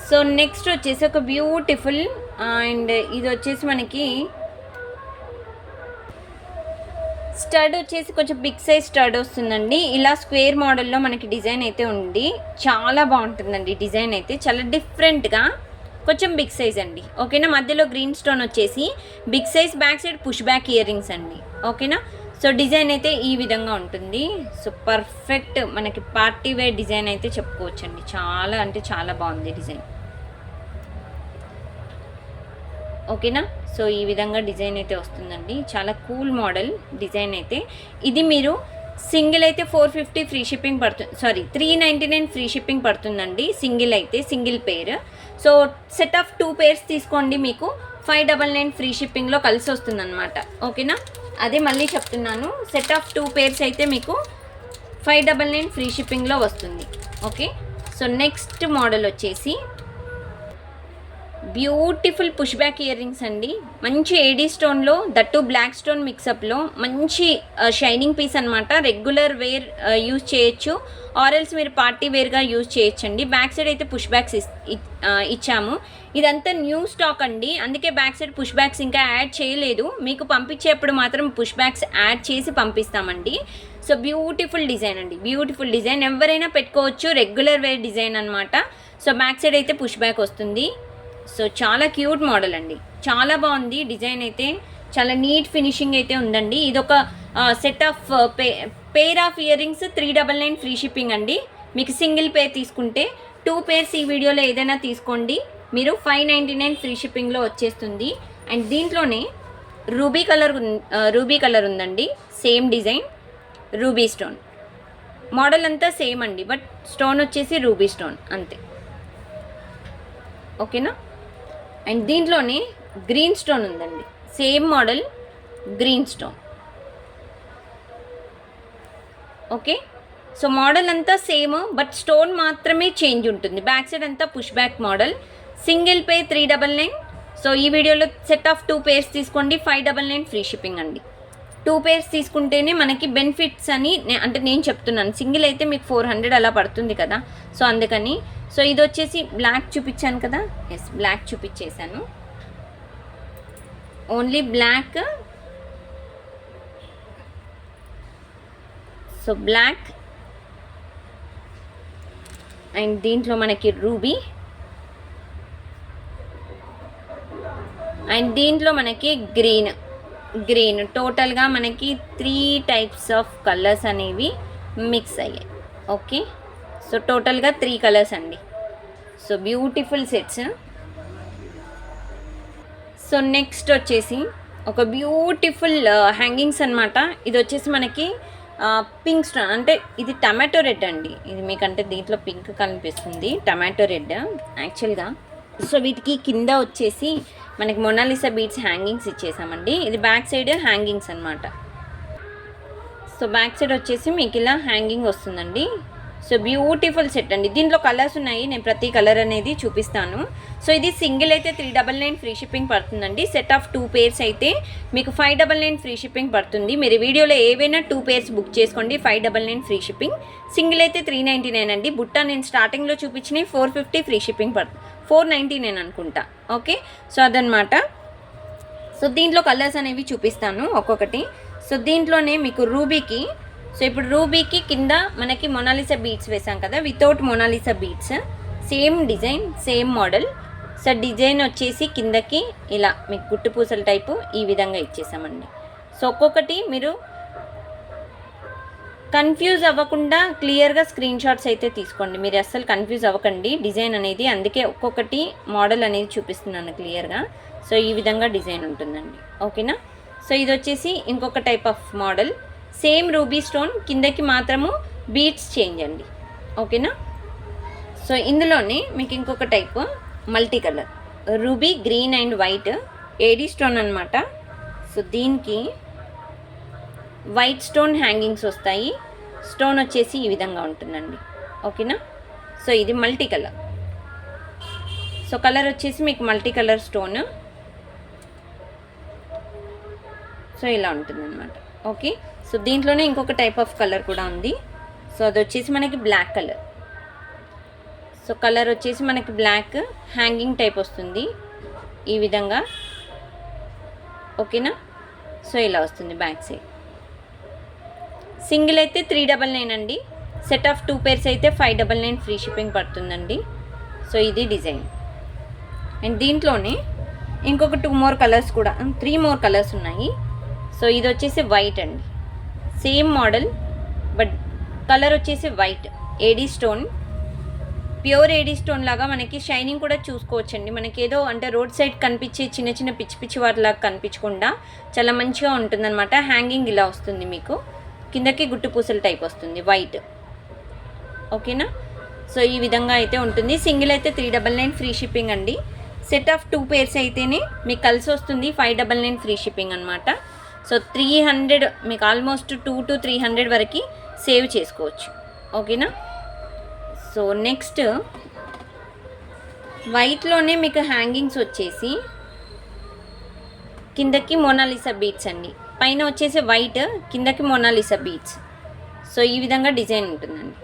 సో నెక్స్ట్ వచ్చేసి ఒక బ్యూటిఫుల్ అండ్ ఇది వచ్చేసి మనకి స్టడ్ వచ్చేసి కొంచెం బిగ్ సైజ్ స్టడ్ వస్తుందండి. ఇలా స్క్వేర్ మోడల్లో మనకి డిజైన్ అయితే ఉంది. చాలా బాగుంటుందండి డిజైన్ అయితే, చాలా డిఫరెంట్గా. కొంచెం బిగ్ సైజ్ అండి. ఓకేనా, మధ్యలో గ్రీన్ స్టోన్ వచ్చేసి big size, back side push back earrings అండి. ఓకేనా, సో డిజైన్ అయితే ఈ విధంగా ఉంటుంది. సో పర్ఫెక్ట్ మనకి పార్టీ వేర్ డిజైన్ అయితే చెప్పుకోవచ్చండి. చాలా అంటే చాలా బాగుంది డిజైన్. ఓకేనా, సో ఈ విధంగా డిజైన్ అయితే వస్తుందండి. చాలా కూల్ మోడల్ డిజైన్ అయితే. ఇది మీరు సింగిల్ అయితే 450 ఫ్రీ షిప్పింగ్ పడుతుంది, 399 ఫ్రీ షిప్పింగ్ పడుతుందండి సింగిల్ అయితే, single pair. So set of 2 pairs తీసుకోండి, మీకు 599 ఫ్రీ షిప్పింగ్లో కలిసి వస్తుంది అనమాట. ఓకేనా, అదే మళ్ళీ చెప్తున్నాను, సెట్ ఆఫ్ 2 పేర్స్ అయితే మీకు 599 ఫ్రీ షిప్పింగ్లో వస్తుంది. ఓకే, సో నెక్స్ట్ మోడల్ వచ్చేసి beautiful push back earrings అండి. మంచి ఏడీ స్టోన్లో, దట్టు బ్లాక్ స్టోన్ మిక్సప్లో, మంచి షైనింగ్ పీస్ అనమాట. రెగ్యులర్ వేర్ యూజ్ చేయొచ్చు, ఆర్ఎల్స్ మీరు పార్టీ వేర్గా యూజ్ చేయొచ్చండి. బ్యాక్ సైడ్ అయితే పుష్ బ్యాక్స్ ఇచ్చాము. ఇదంతా న్యూ స్టాక్ అండి, అందుకే బ్యాక్ సైడ్ పుష్ బ్యాక్స్ ఇంకా యాడ్ చేయలేదు. మీకు పంపించేప్పుడు మాత్రం పుష్ బ్యాక్స్ యాడ్ చేసి పంపిస్తామండి. సో బ్యూటిఫుల్ డిజైన్ అండి, బ్యూటిఫుల్ డిజైన్. ఎవరైనా పెట్టుకోవచ్చు, రెగ్యులర్ వేర్ డిజైన్ అనమాట. సో బ్యాక్ సైడ్ అయితే పుష్ బ్యాక్ వస్తుంది. సో చాలా క్యూట్ మోడల్ అండి, చాలా బాగుంది డిజైన్ అయితే. చాలా నీట్ ఫినిషింగ్ అయితే ఉందండి. ఇదొక set of pair of ear rings 399 free shipping అండి. మీకు సింగిల్ పేర్ తీసుకుంటే 2 పేర్స్ ఈ వీడియోలో ఏదైనా తీసుకోండి, మీరు 599 ఫ్రీ షిప్పింగ్లో వచ్చేస్తుంది. అండ్ దీంట్లోనే రూబీ కలర్ ఉందండి, same design ruby stone. Model అంతా సేమ్ అండి, బట్ స్టోన్ వచ్చేసి రూబీ స్టోన్ అంతే. ఓకేనా. అండ్ దీంట్లోనే గ్రీన్ స్టోన్ ఉందండి, same model green stone. Okay. So model అంతా సేమ్, బట్ స్టోన్ మాత్రమే చేంజ్ ఉంటుంది. బ్యాక్ సైడ్ అంతా push back model. Single pay 399. So ఈ వీడియోలో సెట్ ఆఫ్ 2 పేర్స్ తీసుకోండి, 599 ఫ్రీ షిప్పింగ్ అండి. 2 పేర్స్ తీసుకుంటేనే మనకి బెనిఫిట్స్ అని అంటే నేను చెప్తున్నాను. సింగిల్ అయితే మీకు 400 అలా పడుతుంది కదా, సో అందుకని. సో ఇది వచ్చేసి బ్లాక్ చూపించాను కదా, ఎస్ బ్లాక్ చూపించేశాను, only black. So black and దీంట్లో మనకి రూబీ అండ్ దీంట్లో మనకి గ్రీన్ టోటల్గా మనకి 3 టైప్స్ ఆఫ్ కలర్స్ అనేవి మిక్స్ అయ్యాయి. ఓకే. సో టోటల్గా 3 కలర్స్ అండి. So beautiful sets. So next వచ్చేసి ఒక బ్యూటిఫుల్ హ్యాంగింగ్స్ అనమాట. ఇది వచ్చేసి మనకి పింక్ స్టోన్, అంటే ఇది టమాటో రెడ్ అండి. ఇది మీకంటే దీంట్లో పింక్ కనిపిస్తుంది, టమాటో రెడ్ యాక్చువల్గా. సో వీటికి కింద వచ్చేసి మనకి మొనాలిసా బీడ్స్ హ్యాంగింగ్స్ ఇచ్చేసామండి. ఇది బ్యాక్ సైడ్ హ్యాంగింగ్స్ అనమాట. సో బ్యాక్ సైడ్ వచ్చేసి మీకు ఇలా హ్యాంగింగ్ వస్తుందండి. సో బ్యూటిఫుల్ సెట్ అండి. దీంట్లో కలర్స్ ఉన్నాయి, నేను ప్రతి కలర్ అనేది చూపిస్తాను. సో ఇది సింగిల్ అయితే 399 ఫ్రీ షిప్పింగ్ పడుతుందండి. సెట్ ఆఫ్ 2 పేర్స్ అయితే మీకు 599 ఫ్రీ షిప్పింగ్ పడుతుంది. మీరు వీడియోలో ఏవైనా 2 పేర్స్ బుక్ చేసుకోండి, 599 ఫ్రీ షిప్పింగ్. సింగిల్ అయితే 399 అండి. బుట్ట నేను స్టార్టింగ్లో చూపించినవి 450 ఫ్రీ షిప్పింగ్ 499 అనుకుంటా. ఓకే. సో అదనమాట. సో దీంట్లో కలర్స్ అనేవి చూపిస్తాను ఒక్కొక్కటి. సో దీంట్లోనే మీకు రూబీకి, సో ఇప్పుడు రూబీకి కింద మనకి మొనాలిసా బీడ్స్ వేసాం కదా, without Mona Lisa beads, same design same model. So design వచ్చేసి కిందకి ఇలా మీకు గుట్టు పూసల టైపు ఈ విధంగా ఇచ్చేసామండి. సో ఒక్కొక్కటి మీరు కన్ఫ్యూజ్ అవ్వకుండా క్లియర్గా స్క్రీన్ షాట్స్ అయితే తీసుకోండి. మీరు అస్సలు కన్ఫ్యూజ్ అవ్వకండి డిజైన్ అనేది, అందుకే ఒక్కొక్కటి మోడల్ అనేది చూపిస్తున్నాను క్లియర్గా. సో ఈ విధంగా డిజైన్ ఉంటుందండి. ఓకేనా. సో ఇది వచ్చేసి ఇంకొక type of model, same ruby stone, కిందకి మాత్రము బీడ్స్ చేంజ్ అండి. ఓకేనా. సో ఇందులోనే మీకు ఇంకొక type multi colour ruby green and white AD stone అనమాట. సో దీనికి వైట్ స్టోన్ హ్యాంగింగ్స్ వస్తాయి. స్టోన్ వచ్చేసి ఈ విధంగా ఉంటుందండి. ఓకేనా. సో ఇది మల్టీ కలర్. సో కలర్ వచ్చేసి మీకు మల్టీ కలర్ స్టోన్. సో ఇలా ఉంటుందన్నమాట. ఓకే. సో దీంట్లోనే ఇంకొక టైప్ ఆఫ్ కలర్ కూడా ఉంది. సో అది వచ్చేసి మనకి బ్లాక్ కలర్. సో కలర్ వచ్చేసి మనకి బ్లాక్ హ్యాంగింగ్ టైప్ వస్తుంది ఈ విధంగా. ఓకేనా. సో ఇలా వస్తుంది బ్యాక్ సైడ్. సింగిల్ అయితే 399 అండి. సెట్ ఆఫ్ 2 పేర్స్ అయితే 599 ఫ్రీ షిప్పింగ్ పడుతుందండి. సో ఇది డిజైన్. అండ్ దీంట్లోనే ఇంకొక 2 మోర్ కలర్స్ కూడా 3 మోర్ కలర్స్ ఉన్నాయి. సో ఇది వచ్చేసి వైట్ అండి, సేమ్ మోడల్ బట్ కలర్ వచ్చేసి white AD stone, pure AD stone లాగా మనకి షైనింగ్ కూడా చూసుకోవచ్చండి. మనకి ఏదో అంటే రోడ్ సైడ్ కనిపించే చిన్న చిన్న పిచ్చి పిచ్చి వాటిలాగా కనిపించకుండా చాలా మంచిగా ఉంటుందన్నమాట. హ్యాంగింగ్ ఇలా వస్తుంది, మీకు కిందకి గుట్టు పూసల టైప్ వస్తుంది వైట్. ఓకేనా. సో ఈ విధంగా అయితే ఉంటుంది. సింగిల్ అయితే 399 ఫ్రీ షిప్పింగ్ అండి. సెట్ ఆఫ్ 2 పేర్స్ అయితేనే మీకు కలిసి వస్తుంది 599 ఫ్రీ షిప్పింగ్ అనమాట. సో 300 మీకు ఆల్మోస్ట్ 2 to 300 వరకు సేవ్ చేసుకోవచ్చు. ఓకేనా. సో నెక్స్ట్ వైట్లోనే మీకు హ్యాంగింగ్స్ వచ్చేసి కిందకి మొనాలిసా బీడ్స్ అండి, పైన వచ్చేసి వైట్, కిందకి మొనాలిసా బీడ్స్. సో ఈ విధంగా డిజైన్ ఉంటుందండి.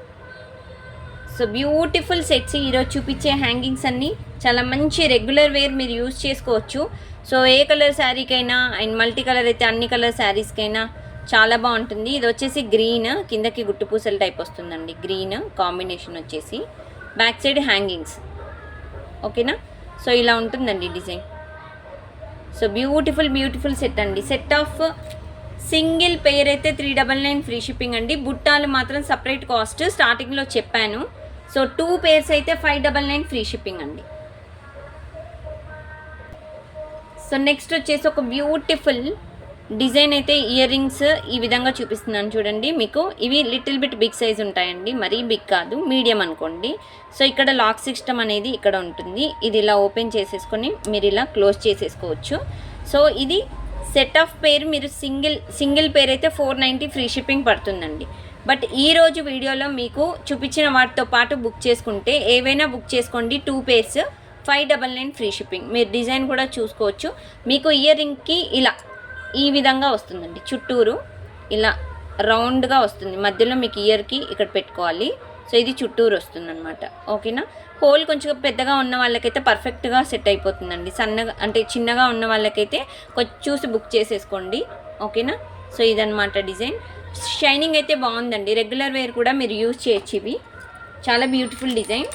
సో బ్యూటిఫుల్ సెట్స్ ఈరోజు చూపించే హ్యాంగింగ్స్ అన్నీ చాలా మంచి రెగ్యులర్ వేర్ మీరు యూజ్ చేసుకోవచ్చు. సో ఏ కలర్ శారీకైనా అండ్ మల్టీ కలర్ అయితే అన్ని కలర్ శారీస్కైనా చాలా బాగుంటుంది. ఇది వచ్చేసి గ్రీన్, కిందకి గుట్టు పూసల టైప్ వస్తుందండి, గ్రీన్ కాంబినేషన్ వచ్చేసి. Back side hangings. ఓకేనా. సో ఇలా ఉంటుందండి డిజైన్. సో బ్యూటిఫుల్ సెట్ అండి. సెట్ ఆఫ్ సింగిల్ పేర్ అయితే 399 ఫ్రీ షిప్పింగ్ అండి. బుట్టాలు మాత్రం సపరేట్ కాస్ట్ స్టార్టింగ్లో చెప్పాను. సో 2 పేర్స్ అయితే 599 ఫ్రీ షిప్పింగ్ అండి. సో నెక్స్ట్ వచ్చేసి ఒక బ్యూటిఫుల్ డిజైన్ అయితే ఇయర్ రింగ్స్ ఈ విధంగా చూపిస్తున్నాను చూడండి. మీకు ఇవి లిటిల్ బిట్ బిగ్ సైజ్ ఉంటాయండి, మరీ బిగ్ కాదు, మీడియం అనుకోండి. సో ఇక్కడ లాక్ సిస్టమ్ అనేది ఇక్కడ ఉంటుంది. ఇది ఇలా ఓపెన్ చేసేసుకొని మీరు ఇలా క్లోజ్ చేసేసుకోవచ్చు. సో ఇది సెట్ ఆఫ్ పేర్ మీరు సింగిల్ పేర్ అయితే 490 ఫ్రీ షిప్పింగ్ పడుతుందండి. బట్ ఈరోజు వీడియోలో మీకు చూపించిన వాటితో పాటు బుక్ చేసుకుంటే ఏవైనా బుక్ చేసుకోండి 2 పేర్స్ 599 ఫ్రీ షిప్పింగ్. మీరు డిజైన్ కూడా చూసుకోవచ్చు. మీకు ఇయర్ రింగ్కి ఇలా ఈ విధంగా వస్తుందండి, చుట్టూరు ఇలా రౌండ్గా వస్తుంది. మధ్యలో మీకు ఇయర్కి ఇక్కడ పెట్టుకోవాలి. సో ఇది చుట్టూరు వస్తుంది అనమాట. ఓకేనా. హోల్ కొంచెం పెద్దగా ఉన్న వాళ్ళకైతే పర్ఫెక్ట్గా సెట్ అయిపోతుందండి. సన్నగా అంటే చిన్నగా ఉన్న వాళ్ళకైతే కొంచెం చూసి బుక్ చేసేసుకోండి. ఓకేనా. సో ఇదనమాట డిజైన్. షైనింగ్ అయితే బాగుందండి. రెగ్యులర్ వేర్ కూడా మీరు యూజ్ చేయొచ్చు. ఇవి చాలా బ్యూటిఫుల్ డిజైన్.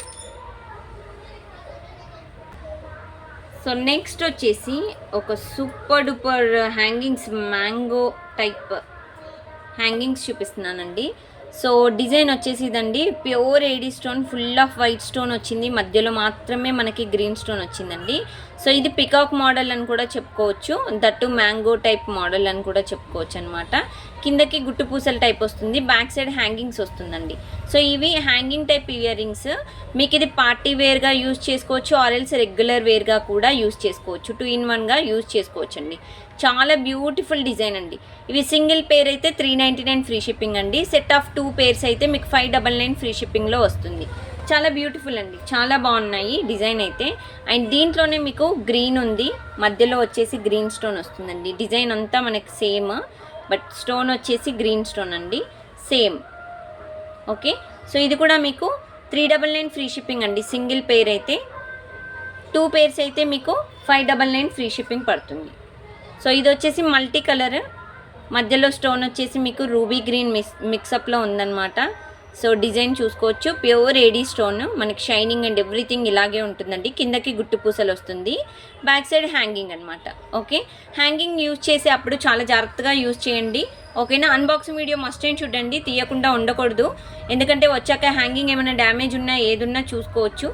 సో నెక్స్ట్ వచ్చేసి ఒక super duper hangings, mango type hangings చూపిస్తున్నానండి. సో డిజైన్ వచ్చేసి ఇదండి, pure AD stone, full off white stone వచ్చింది. మధ్యలో మాత్రమే మనకి గ్రీన్ స్టోన్ వచ్చిందండి. సో ఇది పికాక్ మోడల్ అని కూడా చెప్పుకోవచ్చు, దట్టు మ్యాంగో టైప్ మోడల్ అని కూడా చెప్పుకోవచ్చు అనమాట. కిందకి గుట్టు పూసల టైప్ వస్తుంది, బ్యాక్ సైడ్ హ్యాంగింగ్స్ వస్తుందండి. సో ఇవి హ్యాంగింగ్ టైప్ ఇయర్ రింగ్స్. మీకు ఇది పార్టీ వేర్గా యూజ్ చేసుకోవచ్చు, ఆరెల్స్ రెగ్యులర్ వేర్గా కూడా యూజ్ చేసుకోవచ్చు. 2 in 1గా యూజ్ చేసుకోవచ్చు అండి. చాలా బ్యూటిఫుల్ డిజైన్ అండి. ఇవి సింగిల్ పేర్ అయితే 399 ఫ్రీ షిప్పింగ్ అండి. సెట్ ఆఫ్ 2 పేర్స్ అయితే మీకు 599 ఫ్రీ షిప్పింగ్లో వస్తుంది. చాలా బ్యూటిఫుల్ అండి, చాలా బాగున్నాయి డిజైన్ అయితే. అండ్ దీంట్లోనే మీకు గ్రీన్ ఉంది, మధ్యలో వచ్చేసి గ్రీన్ స్టోన్ వస్తుందండి. డిజైన్ అంతా మనకి సేమ్, బట్ స్టోన్ వచ్చేసి గ్రీన్ స్టోన్ అండి, సేమ్. ఓకే. సో ఇది కూడా మీకు 399 ఫ్రీ షిప్పింగ్ అండి. సింగిల్ పేర్ అయితే 2 పేర్స్ అయితే మీకు 599 ఫ్రీ షిప్పింగ్ పడుతుంది. సో ఇది వచ్చేసి మల్టీ కలర్, మధ్యలో స్టోన్ వచ్చేసి మీకు రూబీ గ్రీన్ మిక్సప్లో ఉందన్నమాట. సో డిజైన్ చూసుకోవచ్చు, ప్యూర్ ఏడీ స్టోన్, మనకి షైనింగ్ అండ్ ఎవ్రీథింగ్ ఇలాగే ఉంటుందండి. కిందకి గుట్టు పూసలు వస్తుంది, బ్యాక్ సైడ్ హ్యాంగింగ్ అనమాట. ఓకే. హ్యాంగింగ్ యూజ్ చేసే అప్పుడు చాలా జాగ్రత్తగా యూజ్ చేయండి. ఓకేనా. అన్బాక్సింగ్ వీడియో మస్ట్ అండ్ చూడండి, తీయకుండా ఉండకూడదు. ఎందుకంటే వచ్చాక హ్యాంగింగ్ ఏమైనా డ్యామేజ్ ఉన్నా ఏదున్నా చూసుకోవచ్చు.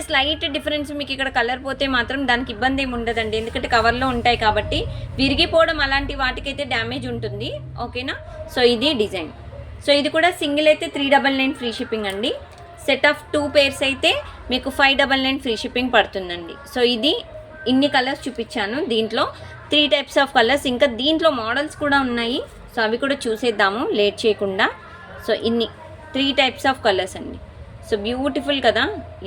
స్లైట్ డిఫరెన్స్ మీకు ఇక్కడ కలర్ పోతే మాత్రం దానికి ఇబ్బంది ఏమి ఉండదండి, ఎందుకంటే కవర్లో ఉంటాయి కాబట్టి. విరిగిపోవడం అలాంటి వాటికైతే డ్యామేజ్ ఉంటుంది. ఓకేనా. సో ఇది డిజైన్. సో ఇది కూడా సింగిల్ అయితే 399 ఫ్రీ షిప్పింగ్ అండి. సెట్ ఆఫ్ 2 పేర్స్ అయితే మీకు 599 ఫ్రీ షిప్పింగ్ పడుతుందండి. సో ఇది ఇన్ని కలర్స్ చూపించాను, దీంట్లో 3 టైప్స్ ఆఫ్ కలర్స్, ఇంకా దీంట్లో మోడల్స్ కూడా ఉన్నాయి. సో అవి కూడా చూసేద్దాము లేట్ చేయకుండా. సో ఇన్ని 3 టైప్స్ ఆఫ్ కలర్స్ అండి. సో బ్యూటిఫుల్ కదా.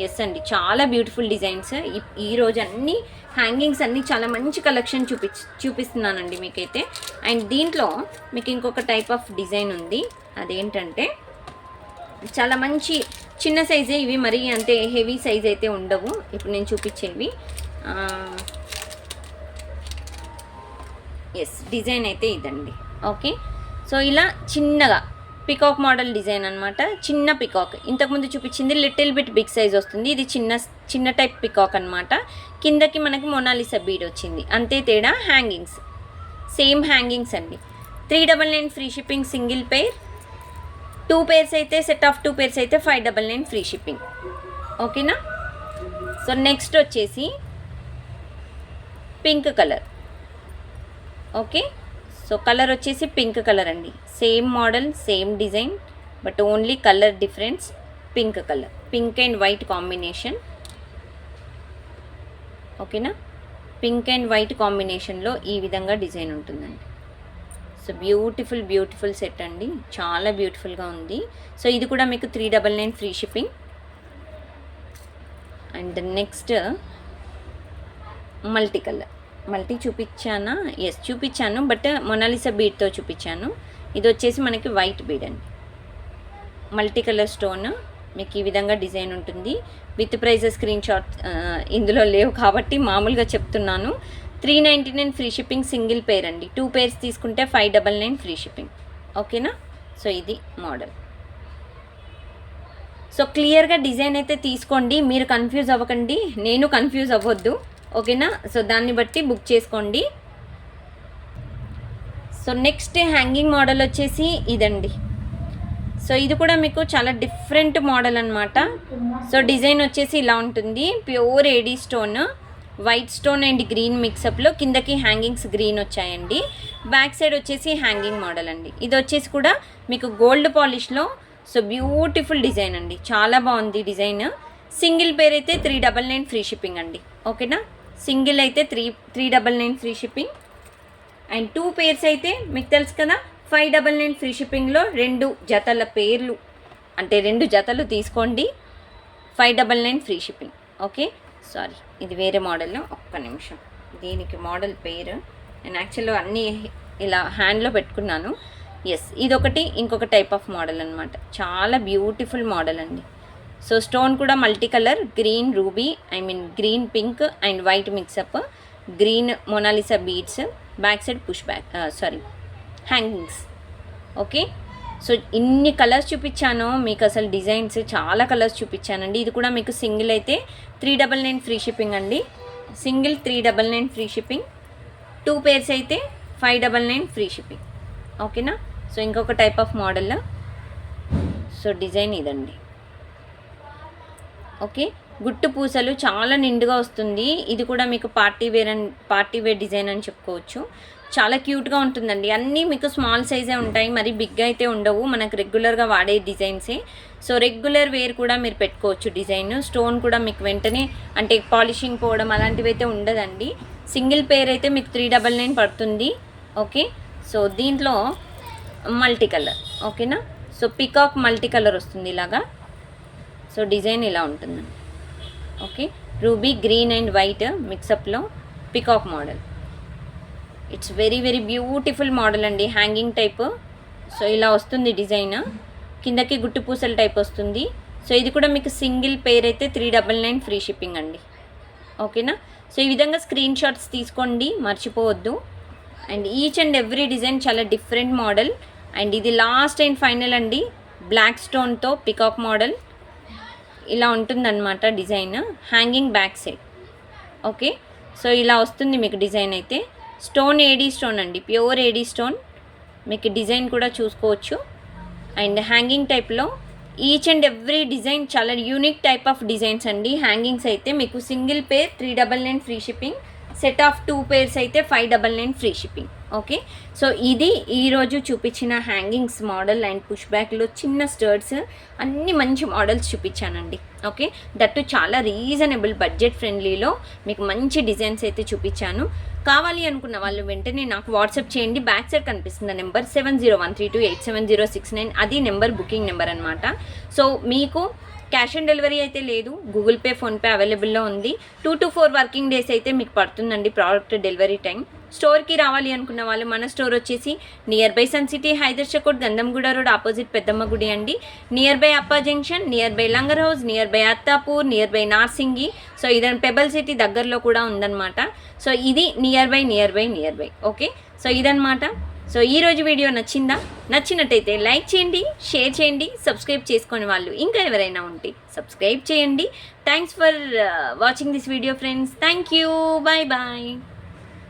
ఎస్ అండి, చాలా బ్యూటిఫుల్ డిజైన్స్. ఈరోజు అన్ని హ్యాంగింగ్స్ అన్నీ చాలా మంచి కలెక్షన్ చూపిస్తున్నానండి మీకైతే. అండ్ దీంట్లో మీకు ఇంకొక టైప్ ఆఫ్ డిజైన్ ఉంది, అదేంటంటే చాలా మంచి చిన్న సైజే ఇవి, మరీ అంతే హెవీ సైజ్ అయితే ఉండవు. ఇప్పుడు నేను చూపించేవి. ఎస్, డిజైన్ అయితే ఇదండి. ఓకే. సో ఇలా చిన్నగా పికాక్ మోడల్ డిజైన్ అనమాట, చిన్న పికాక్. ఇంతకుముందు చూపించింది లిటిల్ బిట్ బిగ్ సైజ్ వస్తుంది, ఇది చిన్న టైప్ పికాక్ అనమాట. కిందకి మనకి మొనాలిసా బీడ్ వచ్చింది, అంతే తేడా. హ్యాంగింగ్స్ సేమ్ హ్యాంగింగ్స్ అండి. 399 ఫ్రీ షిప్పింగ్ సింగిల్ పేర్. 2 పేర్స్ అయితే సెట్ ఆఫ్ 2 పేర్స్ అయితే 599 ఫ్రీ షిప్పింగ్. ఓకేనా. సో నెక్స్ట్ వచ్చేసి pink colour. Okay. So colour వచ్చేసి పింక్ కలర్ అండి. Same model, same design, but only colour difference. Pink colour, pink and white combination. ఓకేనా. పింక్ అండ్ వైట్ కాంబినేషన్లో ఈ విధంగా డిజైన్ ఉంటుందండి. సో బ్యూటిఫుల్ సెట్ అండి, చాలా బ్యూటిఫుల్గా ఉంది. సో ఇది కూడా మీకు 399 free shipping. And next multi colour. Multi చూపించానా? ఎస్ చూపించాను, బట్ మొనాలిసా బీడ్తో చూపించాను. ఇది వచ్చేసి మనకి వైట్ బీడ్ అండి, మల్టీ కలర్ స్టోన్. మీకు ఈ విధంగా డిజైన్ ఉంటుంది. విత్ ప్రైజ్ స్క్రీన్ షాట్ ఇందులో లేవు కాబట్టి మామూలుగా చెప్తున్నాను. 399 ఫ్రీ షిప్పింగ్ సింగిల్ పేర్ అండి. 2 పేర్స్ తీసుకుంటే 599 ఫ్రీ షిప్పింగ్. ఓకేనా. సో ఇది మోడల్. సో క్లియర్గా డిజైన్ అయితే తీసుకోండి, మీరు కన్ఫ్యూజ్ అవ్వకండి, నేను కన్ఫ్యూజ్ అవ్వద్దు. ఓకేనా. సో దాన్ని బట్టి బుక్ చేసుకోండి. సో నెక్స్ట్ హ్యాంగింగ్ మోడల్ వచ్చేసి ఇదండి. సో ఇది కూడా మీకు చాలా డిఫరెంట్ మోడల్ అనమాట. సో డిజైన్ వచ్చేసి ఇలా ఉంటుంది, pure AD stone, white stone and green మిక్సప్లో కిందకి హ్యాంగింగ్స్ గ్రీన్ వచ్చాయండి. బ్యాక్ సైడ్ వచ్చేసి హ్యాంగింగ్ మోడల్ అండి. ఇది వచ్చేసి కూడా మీకు గోల్డ్ పాలిష్లో. సో బ్యూటిఫుల్ డిజైన్ అండి, చాలా బాగుంది డిజైన్. సింగిల్ పేర్ అయితే 399 ఫ్రీ షిప్పింగ్ అండి. ఓకేనా, సింగిల్ అయితే 399 ఫ్రీ షిప్పింగ్. అండ్ 2 పేర్స్ అయితే మీకు తెలుసు కదా 599 ఫ్రీ షిప్పింగ్లో 2 జతల పేర్లు అంటే 2 జతలు తీసుకోండి, 599 ఫ్రీ షిప్పింగ్. ఓకే, సారీ ఇది వేరే మోడల్లో, ఒక్క నిమిషం. దీనికి మోడల్ పేరు నేను యాక్చువల్గా అన్నీ ఇలా హ్యాండ్లో పెట్టుకున్నాను. ఎస్, ఇదొకటి ఇంకొక టైప్ ఆఫ్ మోడల్ అనమాట. చాలా బ్యూటిఫుల్ మోడల్ అండి. సో స్టోన్ కూడా multi colour, green ruby, green pink and white mixup, green Monalisa beads, back side push back hangings. Okay, so ఇన్ని కలర్స్ చూపించాను మీకు, అసలు డిజైన్స్ చాలా కలర్స్ చూపించానండి. ఇది కూడా మీకు సింగిల్ అయితే 399 ఫ్రీ షిప్పింగ్ అండి. సింగిల్ 399 ఫ్రీ షిప్పింగ్, 2 పేర్స్ అయితే 599 ఫ్రీ షిప్పింగ్. ఓకేనా, సో ఇంకొక type of model. So design ఇదండి. ఓకే, గుట్టు పూసలు చాలా నిండుగా వస్తుంది. ఇది కూడా మీకు పార్టీ వేర్ డిజైన్ అని చెప్పుకోవచ్చు. చాలా క్యూట్గా ఉంటుందండి. అన్నీ మీకు స్మాల్ సైజే ఉంటాయి, మరి బిగ్గా అయితే ఉండవు. మనకు రెగ్యులర్గా వాడే డిజైన్సే. సో రెగ్యులర్ వేర్ కూడా మీరు పెట్టుకోవచ్చు డిజైన్. స్టోన్ కూడా మీకు వెంటనే అంటే పాలిషింగ్ పోవడం అలాంటివి అయితే ఉండదండి. సింగిల్ పేర్ అయితే మీకు 399 పడుతుంది. ఓకే, సో దీంట్లో మల్టీ కలర్. ఓకేనా, సో పికాక్ మల్టీ కలర్ వస్తుంది ఇలాగా. సో డిజైన్ ఇలా ఉంటుందండి. Okay, ruby green and white మిక్సప్లో peacock model. It's very very beautiful model అండి, హ్యాంగింగ్ టైప్. సో ఇలా వస్తుంది డిజైన్, కిందకి గుట్టు పూసల టైప్ వస్తుంది. సో ఇది కూడా మీకు సింగిల్ పేర్ అయితే 399 ఫ్రీ షిప్పింగ్ అండి. ఓకేనా, సో ఈ విధంగా స్క్రీన్ షాట్స్ తీసుకోండి, మర్చిపోవద్దు. And each and every design చాలా డిఫరెంట్ మోడల్. అండ్ ఇది లాస్ట్ అండ్ ఫైనల్ అండి, బ్లాక్ స్టోన్తో పికాక్ మోడల్. ఇలా ఉంటుందన్నమాట design, hanging back side. Okay, so ఇలా వస్తుంది మీకు డిజైన్ అయితే. స్టోన్ ఏడీ స్టోన్ అండి, ప్యూర్ ఏడీ స్టోన్. మీకు డిజైన్ కూడా చూసుకోవచ్చు. అండ్ హ్యాంగింగ్ టైప్లో ఈచ్ అండ్ ఎవ్రీ డిజైన్ చాలా యూనిక్ టైప్ ఆఫ్ డిజైన్స్ అండి. హ్యాంగింగ్స్ అయితే మీకు single pair 399 free shipping, set of 2 pairs అయితే 599 ఫ్రీ షిప్పింగ్. ఓకే, సో ఇది ఈరోజు చూపించిన హ్యాంగింగ్స్ మోడల్ అండ్ పుష్ బ్యాక్లో చిన్న స్టర్ట్స్ అన్ని మంచి మోడల్స్ చూపించానండి. ఓకే, దట్టు చాలా రీజనబుల్ బడ్జెట్ ఫ్రెండ్లీలో మీకు మంచి డిజైన్స్ అయితే చూపించాను. కావాలి అనుకున్న వాళ్ళు వెంటనే నాకు వాట్సాప్ చేయండి. బ్యాక్ సైడ్ కనిపిస్తున్న నెంబర్ 7013287069, అది నెంబర్ బుకింగ్ నెంబర్ అనమాట. సో మీకు క్యాష్ ఆన్ డెలివరీ అయితే లేదు, గూగుల్ పే ఫోన్పే అవైలబుల్లో ఉంది. 2 to 4 వర్కింగ్ డేస్ అయితే మీకు పడుతుందండి ప్రోడక్ట్ డెలివరీ టైం. స్టోర్కి రావాలి అనుకున్న వాళ్ళు మన స్టోర్ వచ్చేసి near by sun city, Hydershakote, Gandhamguda road opposite Peddamma గుడి అండి. Near by Appa junction, near by Langar house, near by Attapur, near by Narsingi. So ఇదని పెబల్ సిటీ దగ్గరలో కూడా ఉందన్నమాట. సో ఇది నియర్ బై. ఓకే, సో ఇదన్నమాట. సో ఈరోజు వీడియో నచ్చినట్టయితే లైక్ చేయండి, షేర్ చేయండి, సబ్స్క్రైబ్ చేసుకునే వాళ్ళు ఇంకా ఎవరైనా ఉంటే సబ్స్క్రైబ్ చేయండి. Thanks for watching this video friends. Thank you, bye bye.